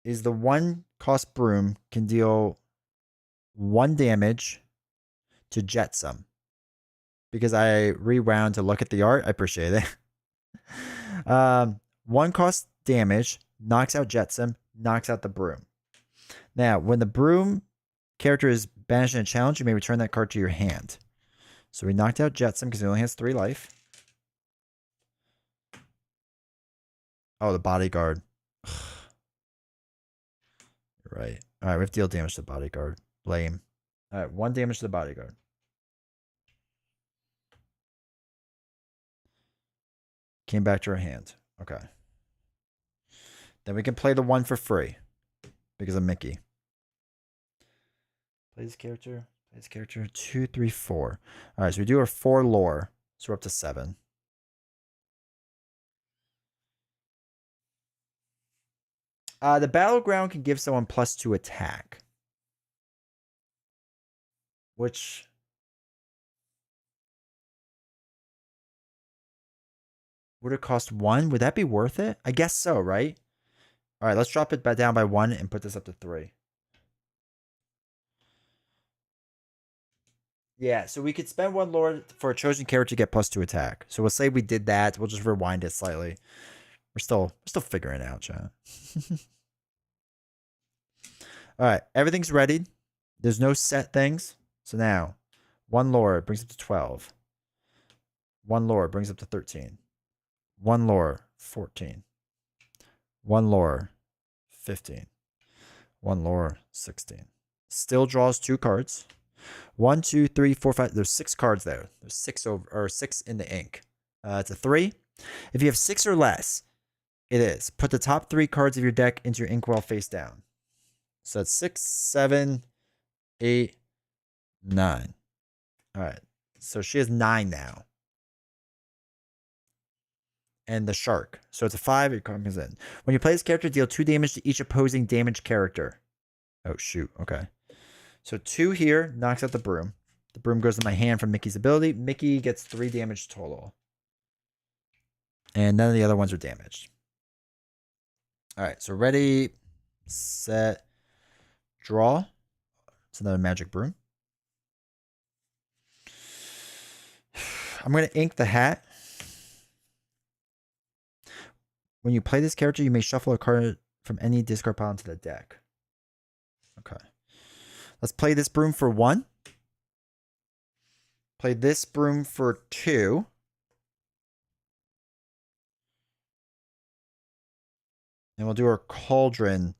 is the 1 cost broom can deal 1 damage to Jetsam. Because I rewound to look at the art. I appreciate it. 1 cost damage, knocks out Jetsam, knocks out the broom. Now, when the broom character is banished in a challenge, you may return that card to your hand. So we knocked out Jetsam because he only has 3 life. Oh, the bodyguard. You're right. All right, we have to deal damage to the bodyguard. Lame. All right, 1 damage to the bodyguard. Came back to our hand. Okay. Then we can play the 1 for free. Because of Mickey. Play this character. Play this character. 2, 3, 4. All right, so we do our 4 lore. So we're up to 7. The battleground can give someone +2 attack. Which would it cost 1? Would that be worth it? I guess so, right? All right, let's drop it back down by 1 and put this up to 3. Yeah, so we could spend 1 lore for a chosen character to get +2 attack. So we'll say we did that. We'll just rewind it slightly. We're still figuring it out, chat. All right, everything's ready. There's no set things. So now, 1 lore brings up to 12. 1 lore brings up to 13. 1 lore, 14. 1 lore, 15. 1 lore, 16. Still draws 2 cards. 1, 2, 3, 4, 5. There's 6 cards there. There's 6 over or 6 in the ink. It's a 3. If you have 6 or less, it is. Put the top 3 cards of your deck into your inkwell face down. So it's 6, 7, 8, 9. All right. So she has 9 now. And the shark. So it's a 5. It comes in. When you play this character, deal 2 damage to each opposing damaged character. Oh, shoot. Okay. So 2 here knocks out the broom. The broom goes to my hand from Mickey's ability. Mickey gets 3 damage total. And none of the other ones are damaged. All right, so ready, set, draw. It's another magic broom. I'm going to ink the hat. When you play this character, you may shuffle a card from any discard pile into the deck. Okay. Let's play this broom for 1. Play this broom for 2. And we'll do our cauldron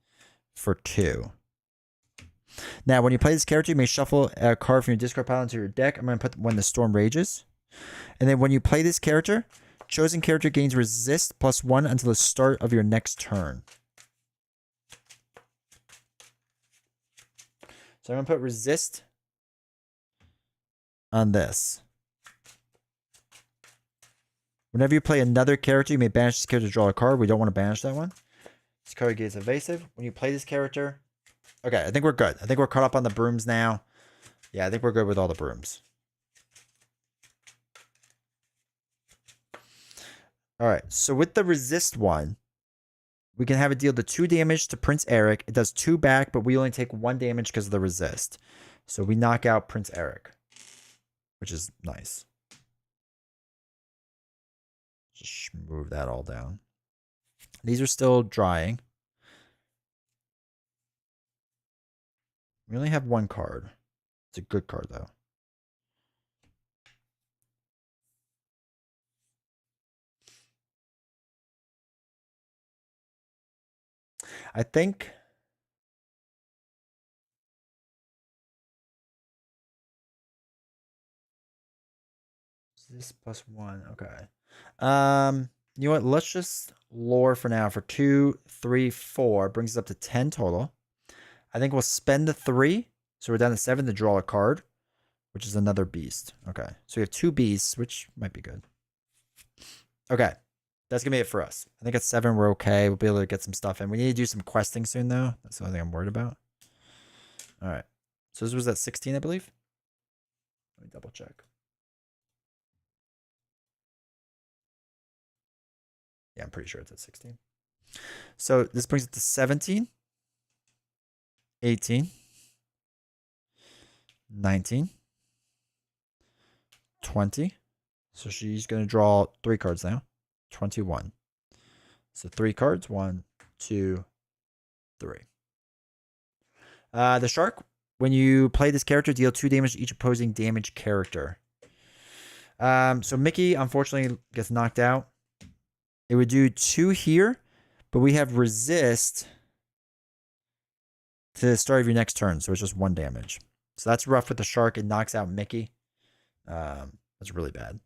for 2. Now, when you play this character, you may shuffle a card from your discard pile into your deck. I'm going to put when the storm rages. And then when you play this character, chosen character gains resist +1 until the start of your next turn. So I'm going to put resist on this. Whenever you play another character, you may banish this character to draw a card. We don't want to banish that one. This card gains evasive. When you play this character... Okay, I think we're good. I think we're caught up on the brooms now. Yeah, I think we're good with all the brooms. All right, so with the resist one, we can have it deal the 2 damage to Prince Eric. It does 2 back, but we only take 1 damage because of the resist. So we knock out Prince Eric, which is nice. Just move that all down. These are still drying. We only have 1 card. It's a good card, though. I think... This +1. Okay. You know what? Let's just lore for now for 2, 3, 4. Brings us up to 10 total. I think we'll spend the 3. So we're down to 7 to draw a card, which is another beast. Okay. So we have 2 beasts, which might be good. Okay. That's going to be it for us. I think at 7, we're okay. We'll be able to get some stuff in. We need to do some questing soon, though. That's the only thing I'm worried about. All right. So this was at 16, I believe. Let me double check. Yeah, I'm pretty sure it's at 16. So this brings it to 17, 18, 19, 20. So she's going to draw 3 cards now. 21. So 3 cards. 1, 2, 3. The shark, when you play this character, deal 2 damage to each opposing damage character. So Mickey, unfortunately, gets knocked out. It would do 2 here, but we have resist to the start of your next turn, so it's just 1 damage. So that's rough with the shark. It knocks out Mickey. That's really bad.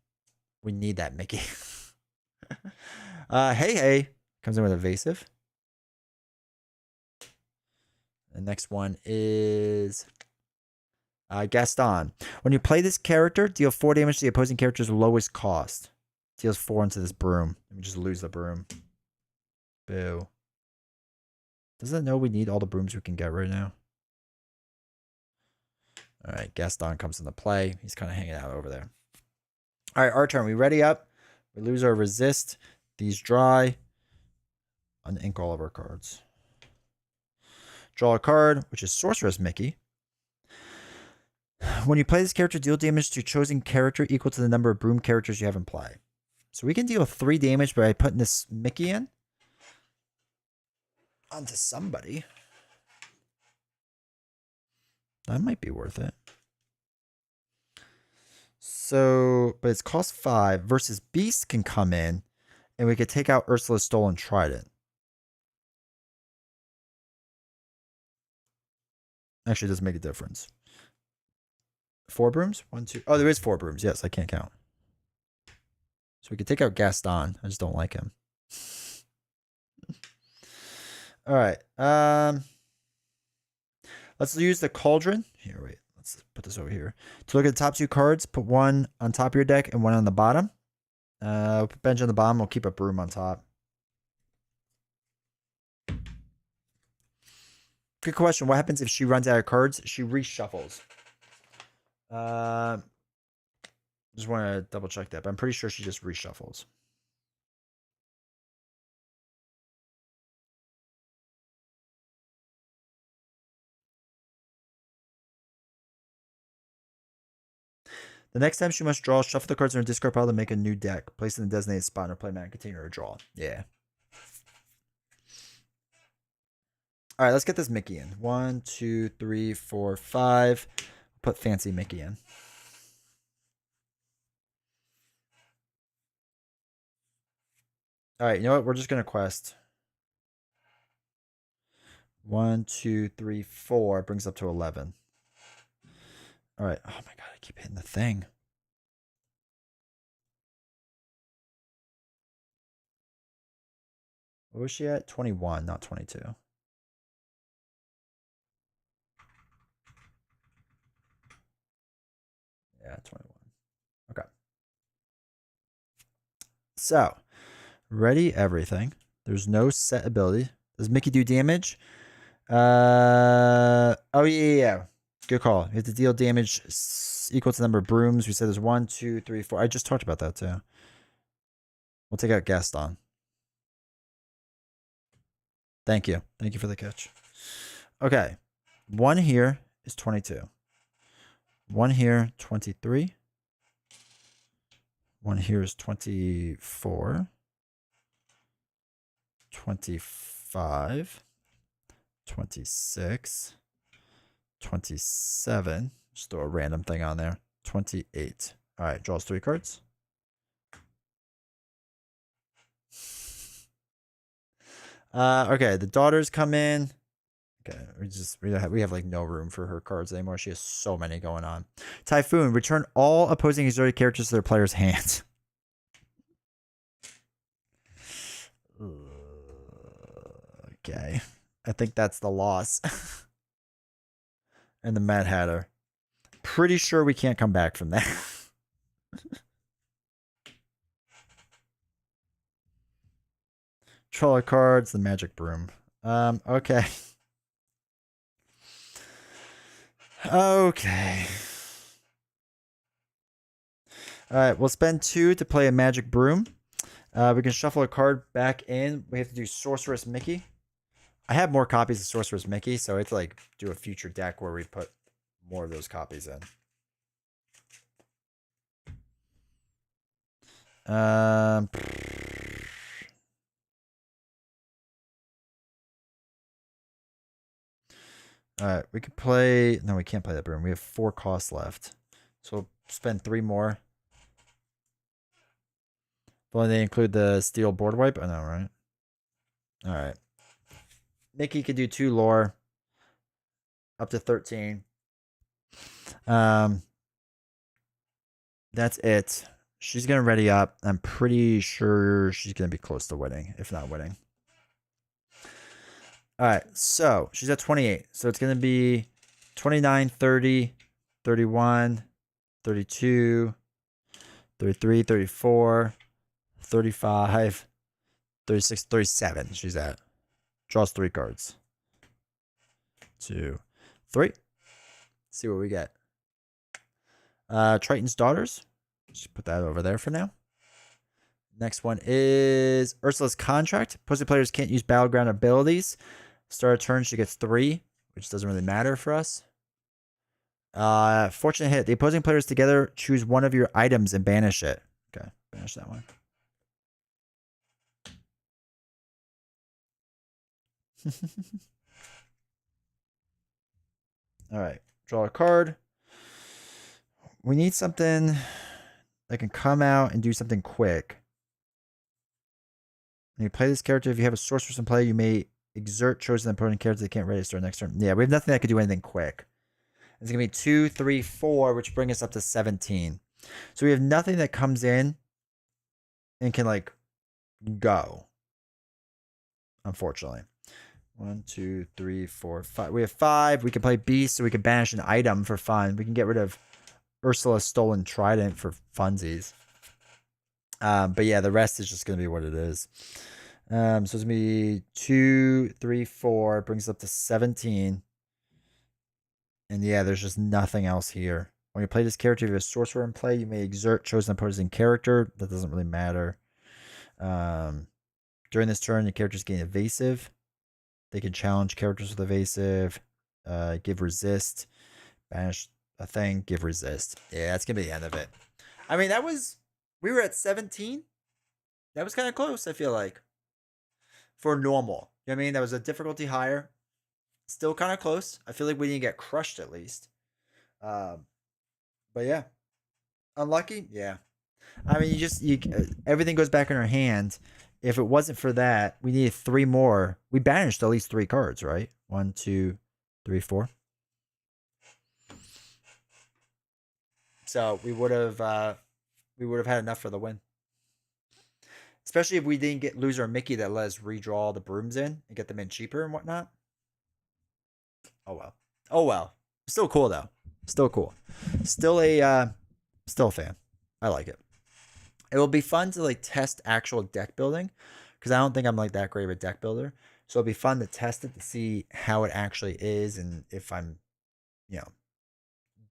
We need that Mickey. Hey comes in with evasive. The next one is Gaston. When you play this character, deal 4 damage to the opposing character's lowest cost. Deals 4 into this broom. We just lose the broom. Boo. Doesn't it know we need all the brooms we can get right now? All right, Gaston comes into play. He's kind of hanging out over there. All right, our turn. We ready up? We lose our resist. These dry. Unink all of our cards. Draw a card, which is Sorceress Mickey. When you play this character, deal damage to chosen character equal to the number of broom characters you have in play. So we can deal 3 damage by putting this Mickey in. Onto somebody. That might be worth it. So, but it's cost 5 versus Beast can come in and we could take out Ursula's Stolen Trident. Actually, it doesn't make a difference. 4 brooms? 1, 2. Oh, there is 4 brooms. Yes, I can't count. So we could take out Gaston. I just don't like him. All right. Let's use the cauldron. Here, wait. Let's put this over here. To look at the top 2 cards, put 1 on top of your deck and 1 on the bottom. Put bench on the bottom. We'll keep a broom on top. Good question. What happens if she runs out of cards? She reshuffles. Just want to double check that, but I'm pretty sure she just reshuffles. The next time she must draw, shuffle the cards in her discard pile to make a new deck. Place in the designated spot in her playmat container or draw. Yeah. All right, let's get this Mickey in. 1, 2, 3, 4, 5. Put fancy Mickey in. All right, you know what? We're just going to quest. 1, 2, 3, 4 brings up to 11. All right. Oh my God, I keep hitting the thing. What was she at? 21, not 22. Yeah, 21. Okay. So, ready everything. There's no set ability. Does Mickey do damage? Oh yeah. Good call. You have to deal damage equal to the number of brooms. We said there's 1, 2, 3, 4. I just talked about that too. We'll take out Gaston. Thank you. Thank you for the catch. Okay. 1 here is 22. 1 here, 23. 1 here is 24. 25. 26. 27. Just throw a random thing on there. 28. All right, draws 3 cards. Okay, the daughters come in. Okay, we have like no room for her cards anymore. She has so many going on. Typhoon, return all opposing exotic characters to their player's hands. Okay, I think that's the loss. And the Mad Hatter. Pretty sure we can't come back from that. Troller cards, the Magic Broom. Okay. Okay. All right, we'll spend 2 to play a Magic Broom. We can shuffle a card back in. We have to do Sorceress Mickey. I have more copies of Sorceress Mickey, so it's like do a future deck where we put more of those copies in. All right, we could play. No, we can't play that broom. We have 4 costs left, so we'll spend 3 more. But they include the steel board wipe. I know, right? All right. Mickey could do 2 lore, up to 13. That's it. She's gonna ready up. I'm pretty sure she's gonna be close to winning, if not winning. All right, so she's at 28. So it's going to be 29, 30, 31, 32, 33, 34, 35, 36, 37. She's at. Draws 3 cards. 2, 3. Let's see what we get. Triton's Daughters. Just put that over there for now. Next one is Ursula's Contract. Opposing players can't use battleground abilities. Start a turn, she gets 3, which doesn't really matter for us. Fortunate hit. The opposing players together choose one of your items and banish it. Okay, banish that one. All right, draw a card. We need something that can come out and do something quick. When you play this character, if you have a sorceress in play, you may exert chosen opponent character that can't register next turn. Yeah, we have nothing that could do anything quick. It's going to be 2, 3, 4, which bring us up to 17. So we have nothing that comes in and can, like, go. Unfortunately. 1, 2, 3, 4, 5. We have 5. We can play Beast, so we can banish an item for fun. We can get rid of Ursula's Stolen Trident for funsies. But yeah, the rest is just going to be what it is. So it's going to be 2, 3, 4. Brings us up to 17. And yeah, there's just nothing else here. When you play this character, if you have a sorcerer in play, you may exert chosen opposing character. That doesn't really matter. During this turn, the characters gain evasive. They can challenge characters with evasive, give resist, banish a thing, give resist. Yeah, that's going to be the end of it. I mean, we were at 17. That was kind of close, I feel like, for normal. You know what I mean? That was a difficulty higher. Still kind of close. I feel like we didn't get crushed at least. Um, but yeah. Unlucky? Yeah. I mean, everything goes back in our hand. If it wasn't for that, we needed 3 more. We banished at least 3 cards, right? 1, 2, 3, 4. So we would have had enough for the win. Especially if we didn't lose our Mickey that let us redraw the brooms in and get them in cheaper and whatnot. Oh well. Oh well. Still cool though. Still cool. Still a fan. I like it. It will be fun to like test actual deck building because I don't think I'm like that great of a deck builder. So it'll be fun to test it to see how it actually is and if I'm,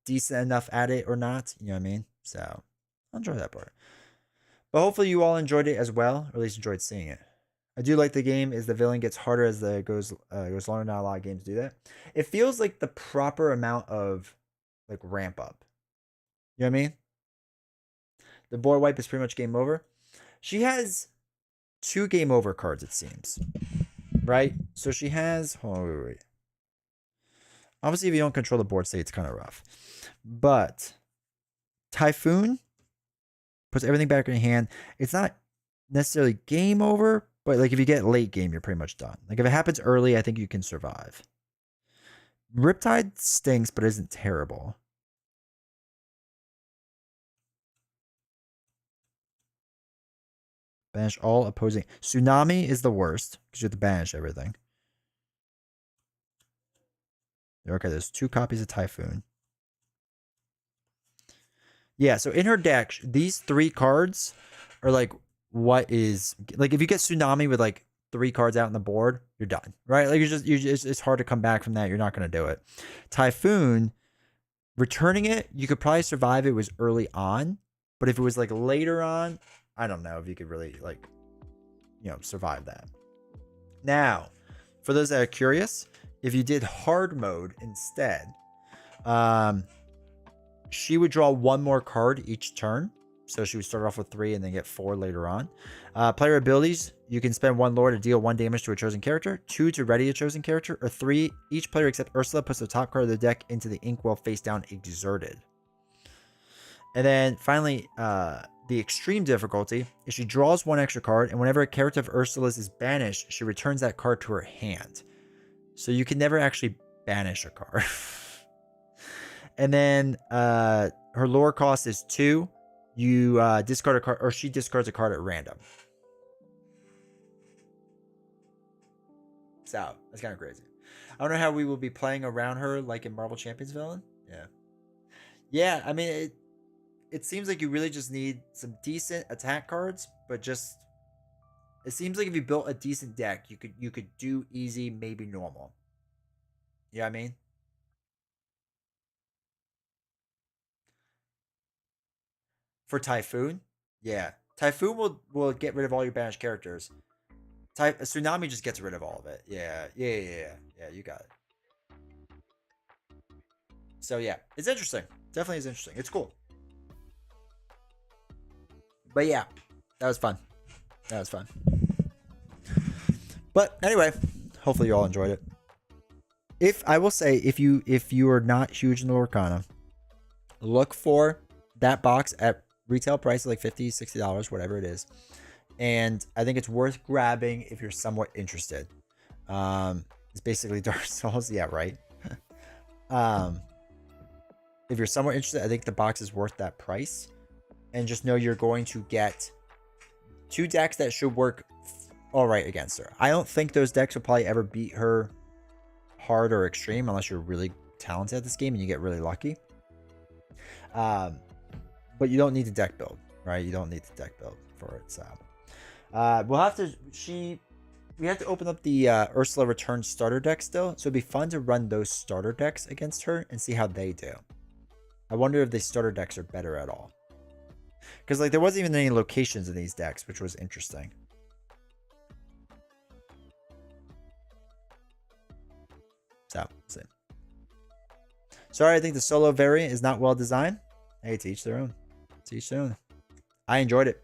decent enough at it or not. You know what I mean? So I'll enjoy that part. But hopefully you all enjoyed it as well, or at least enjoyed seeing it. I do like the game as the villain gets harder as the goes longer. Not a lot of games do that. It feels like the proper amount of like ramp up. You know what I mean? The board wipe is pretty much game over. She has 2 game over cards, it seems. Right? So she has. Hold on, wait. Obviously, if you don't control the board state, it's kind of rough. But Typhoon puts everything back in your hand. It's not necessarily game over, but like if you get late game, you're pretty much done. Like if it happens early, I think you can survive. Riptide stinks, but isn't terrible. Banish all opposing. Tsunami is the worst because you have to banish everything. Okay, there's 2 copies of Typhoon. Yeah, so in her deck, these 3 cards are like what is like if you get Tsunami with like 3 cards out on the board, you're done, right? Like it's hard to come back from that. You're not going to do it. Typhoon, returning it, you could probably survive. It was early on, but if it was like later on, I don't know if you could really like, survive that. Now, for those that are curious, if you did hard mode instead, she would draw 1 more card each turn. So she would start off with 3 and then get 4 later on. Player abilities, you can spend 1 lore to deal 1 damage to a chosen character, 2 to ready a chosen character, or 3, each player except Ursula puts the top card of the deck into the inkwell face down exerted. And then finally, the extreme difficulty is she draws 1 extra card, and whenever a character of Ursula's is banished, she returns that card to her hand. So you can never actually banish a card. And then her lore cost is 2. You discard a card, or she discards a card at random. So that's kind of crazy. I don't know how we will be playing around her like in Marvel Champions Villain. Yeah. I mean, it seems like you really just need some decent attack cards, but it seems like if you built a decent deck, you could do easy, maybe normal. You know what I mean? For Typhoon, yeah, Typhoon will get rid of all your banished characters. Tsunami just gets rid of all of it. Yeah. You got it. So yeah, it's interesting. Definitely is interesting. It's cool. But yeah, that was fun. But anyway, hopefully you all enjoyed it. If I will say, if you are not huge in the Lorcana, look for that box at retail price, like $50, $60, whatever it is. And I think it's worth grabbing if you're somewhat interested. It's basically Dark Souls. Yeah, right. If you're somewhat interested, I think the box is worth that price. And just know you're going to get 2 decks that should work all right against her. I don't think those decks will probably ever beat her hard or extreme unless you're really talented at this game and you get really lucky. But you don't need the deck build, right? You don't need the deck build for it. So we'll have to. We have to open up the Ursula Return starter deck still, so it'd be fun to run those starter decks against her and see how they do. I wonder if the starter decks are better at all, because like there wasn't even any locations in these decks, which was interesting. So, Sorry, I think the solo variant is not well designed. Hey, to each their own. To each their own. I enjoyed it.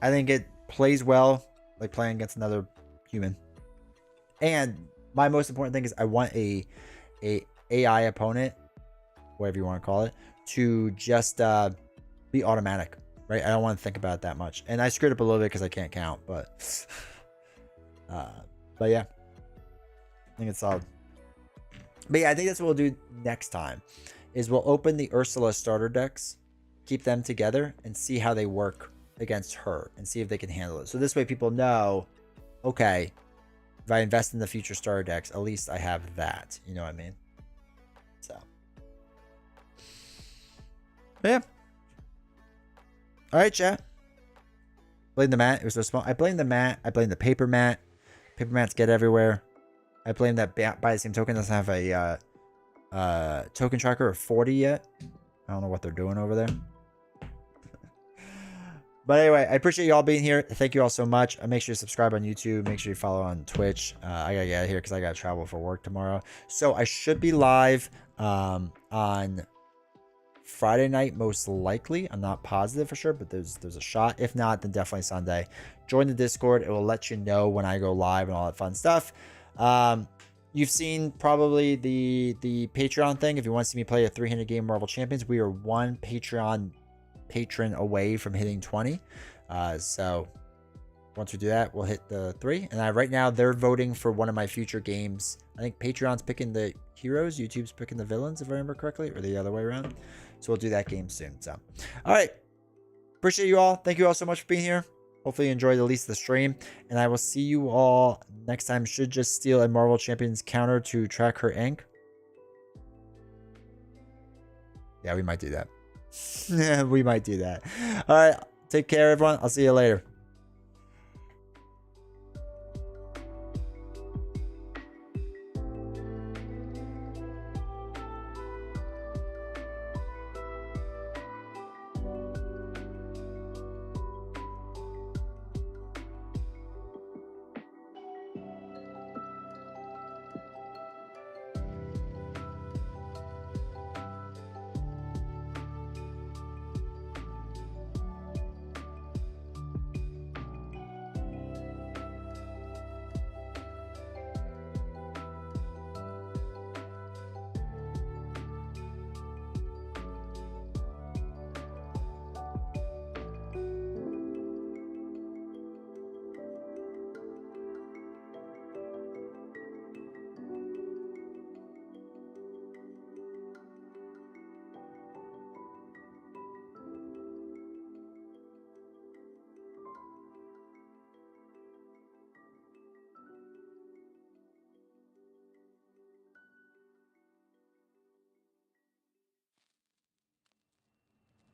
I think it plays well, like playing against another human. And my most important thing is I want a AI opponent, whatever you want to call it, to just be automatic, right? I don't want to think about it that much. And I screwed up a little bit because I can't count, but yeah, I think it's solid. But yeah, I think that's what we'll do next time, is we'll open the Ursula starter decks, keep them together, and see how they work against her, and see if they can handle it. So this way people know, okay, if I invest in the future starter decks, at least I have that. You know what I mean? So, but yeah. All right, chat. Blame the mat. It was so small. I blame the mat. I blame the paper mat. Paper mats get everywhere. I blame that buy the same token doesn't have a token tracker of 40 yet. I don't know what they're doing over there. But anyway, I appreciate you all being here. Thank you all so much. Make sure you subscribe on YouTube. Make sure you follow on Twitch. I gotta get out of here because I gotta travel for work tomorrow. So I should be live on Friday night, most likely. I'm not positive for sure, but there's a shot. If not, then definitely Sunday. Join the Discord. It will let you know when I go live and all that fun stuff. You've seen probably the Patreon thing. If you want to see me play a 300 game Marvel Champions, we are one Patreon patron away from hitting 20. So once we do that, we'll hit the 3. And right now they're voting for one of my future games. I think Patreon's picking the heroes, YouTube's picking the villains, if I remember correctly, or the other way around. So we'll do that game soon. So, all right. Appreciate you all. Thank you all so much for being here. Hopefully you enjoyed at least the stream. And I will see you all next time. Should just steal a Marvel Champions counter to track her ink. Yeah, we might do that. Yeah, we might do that. All right. Take care, everyone. I'll see you later.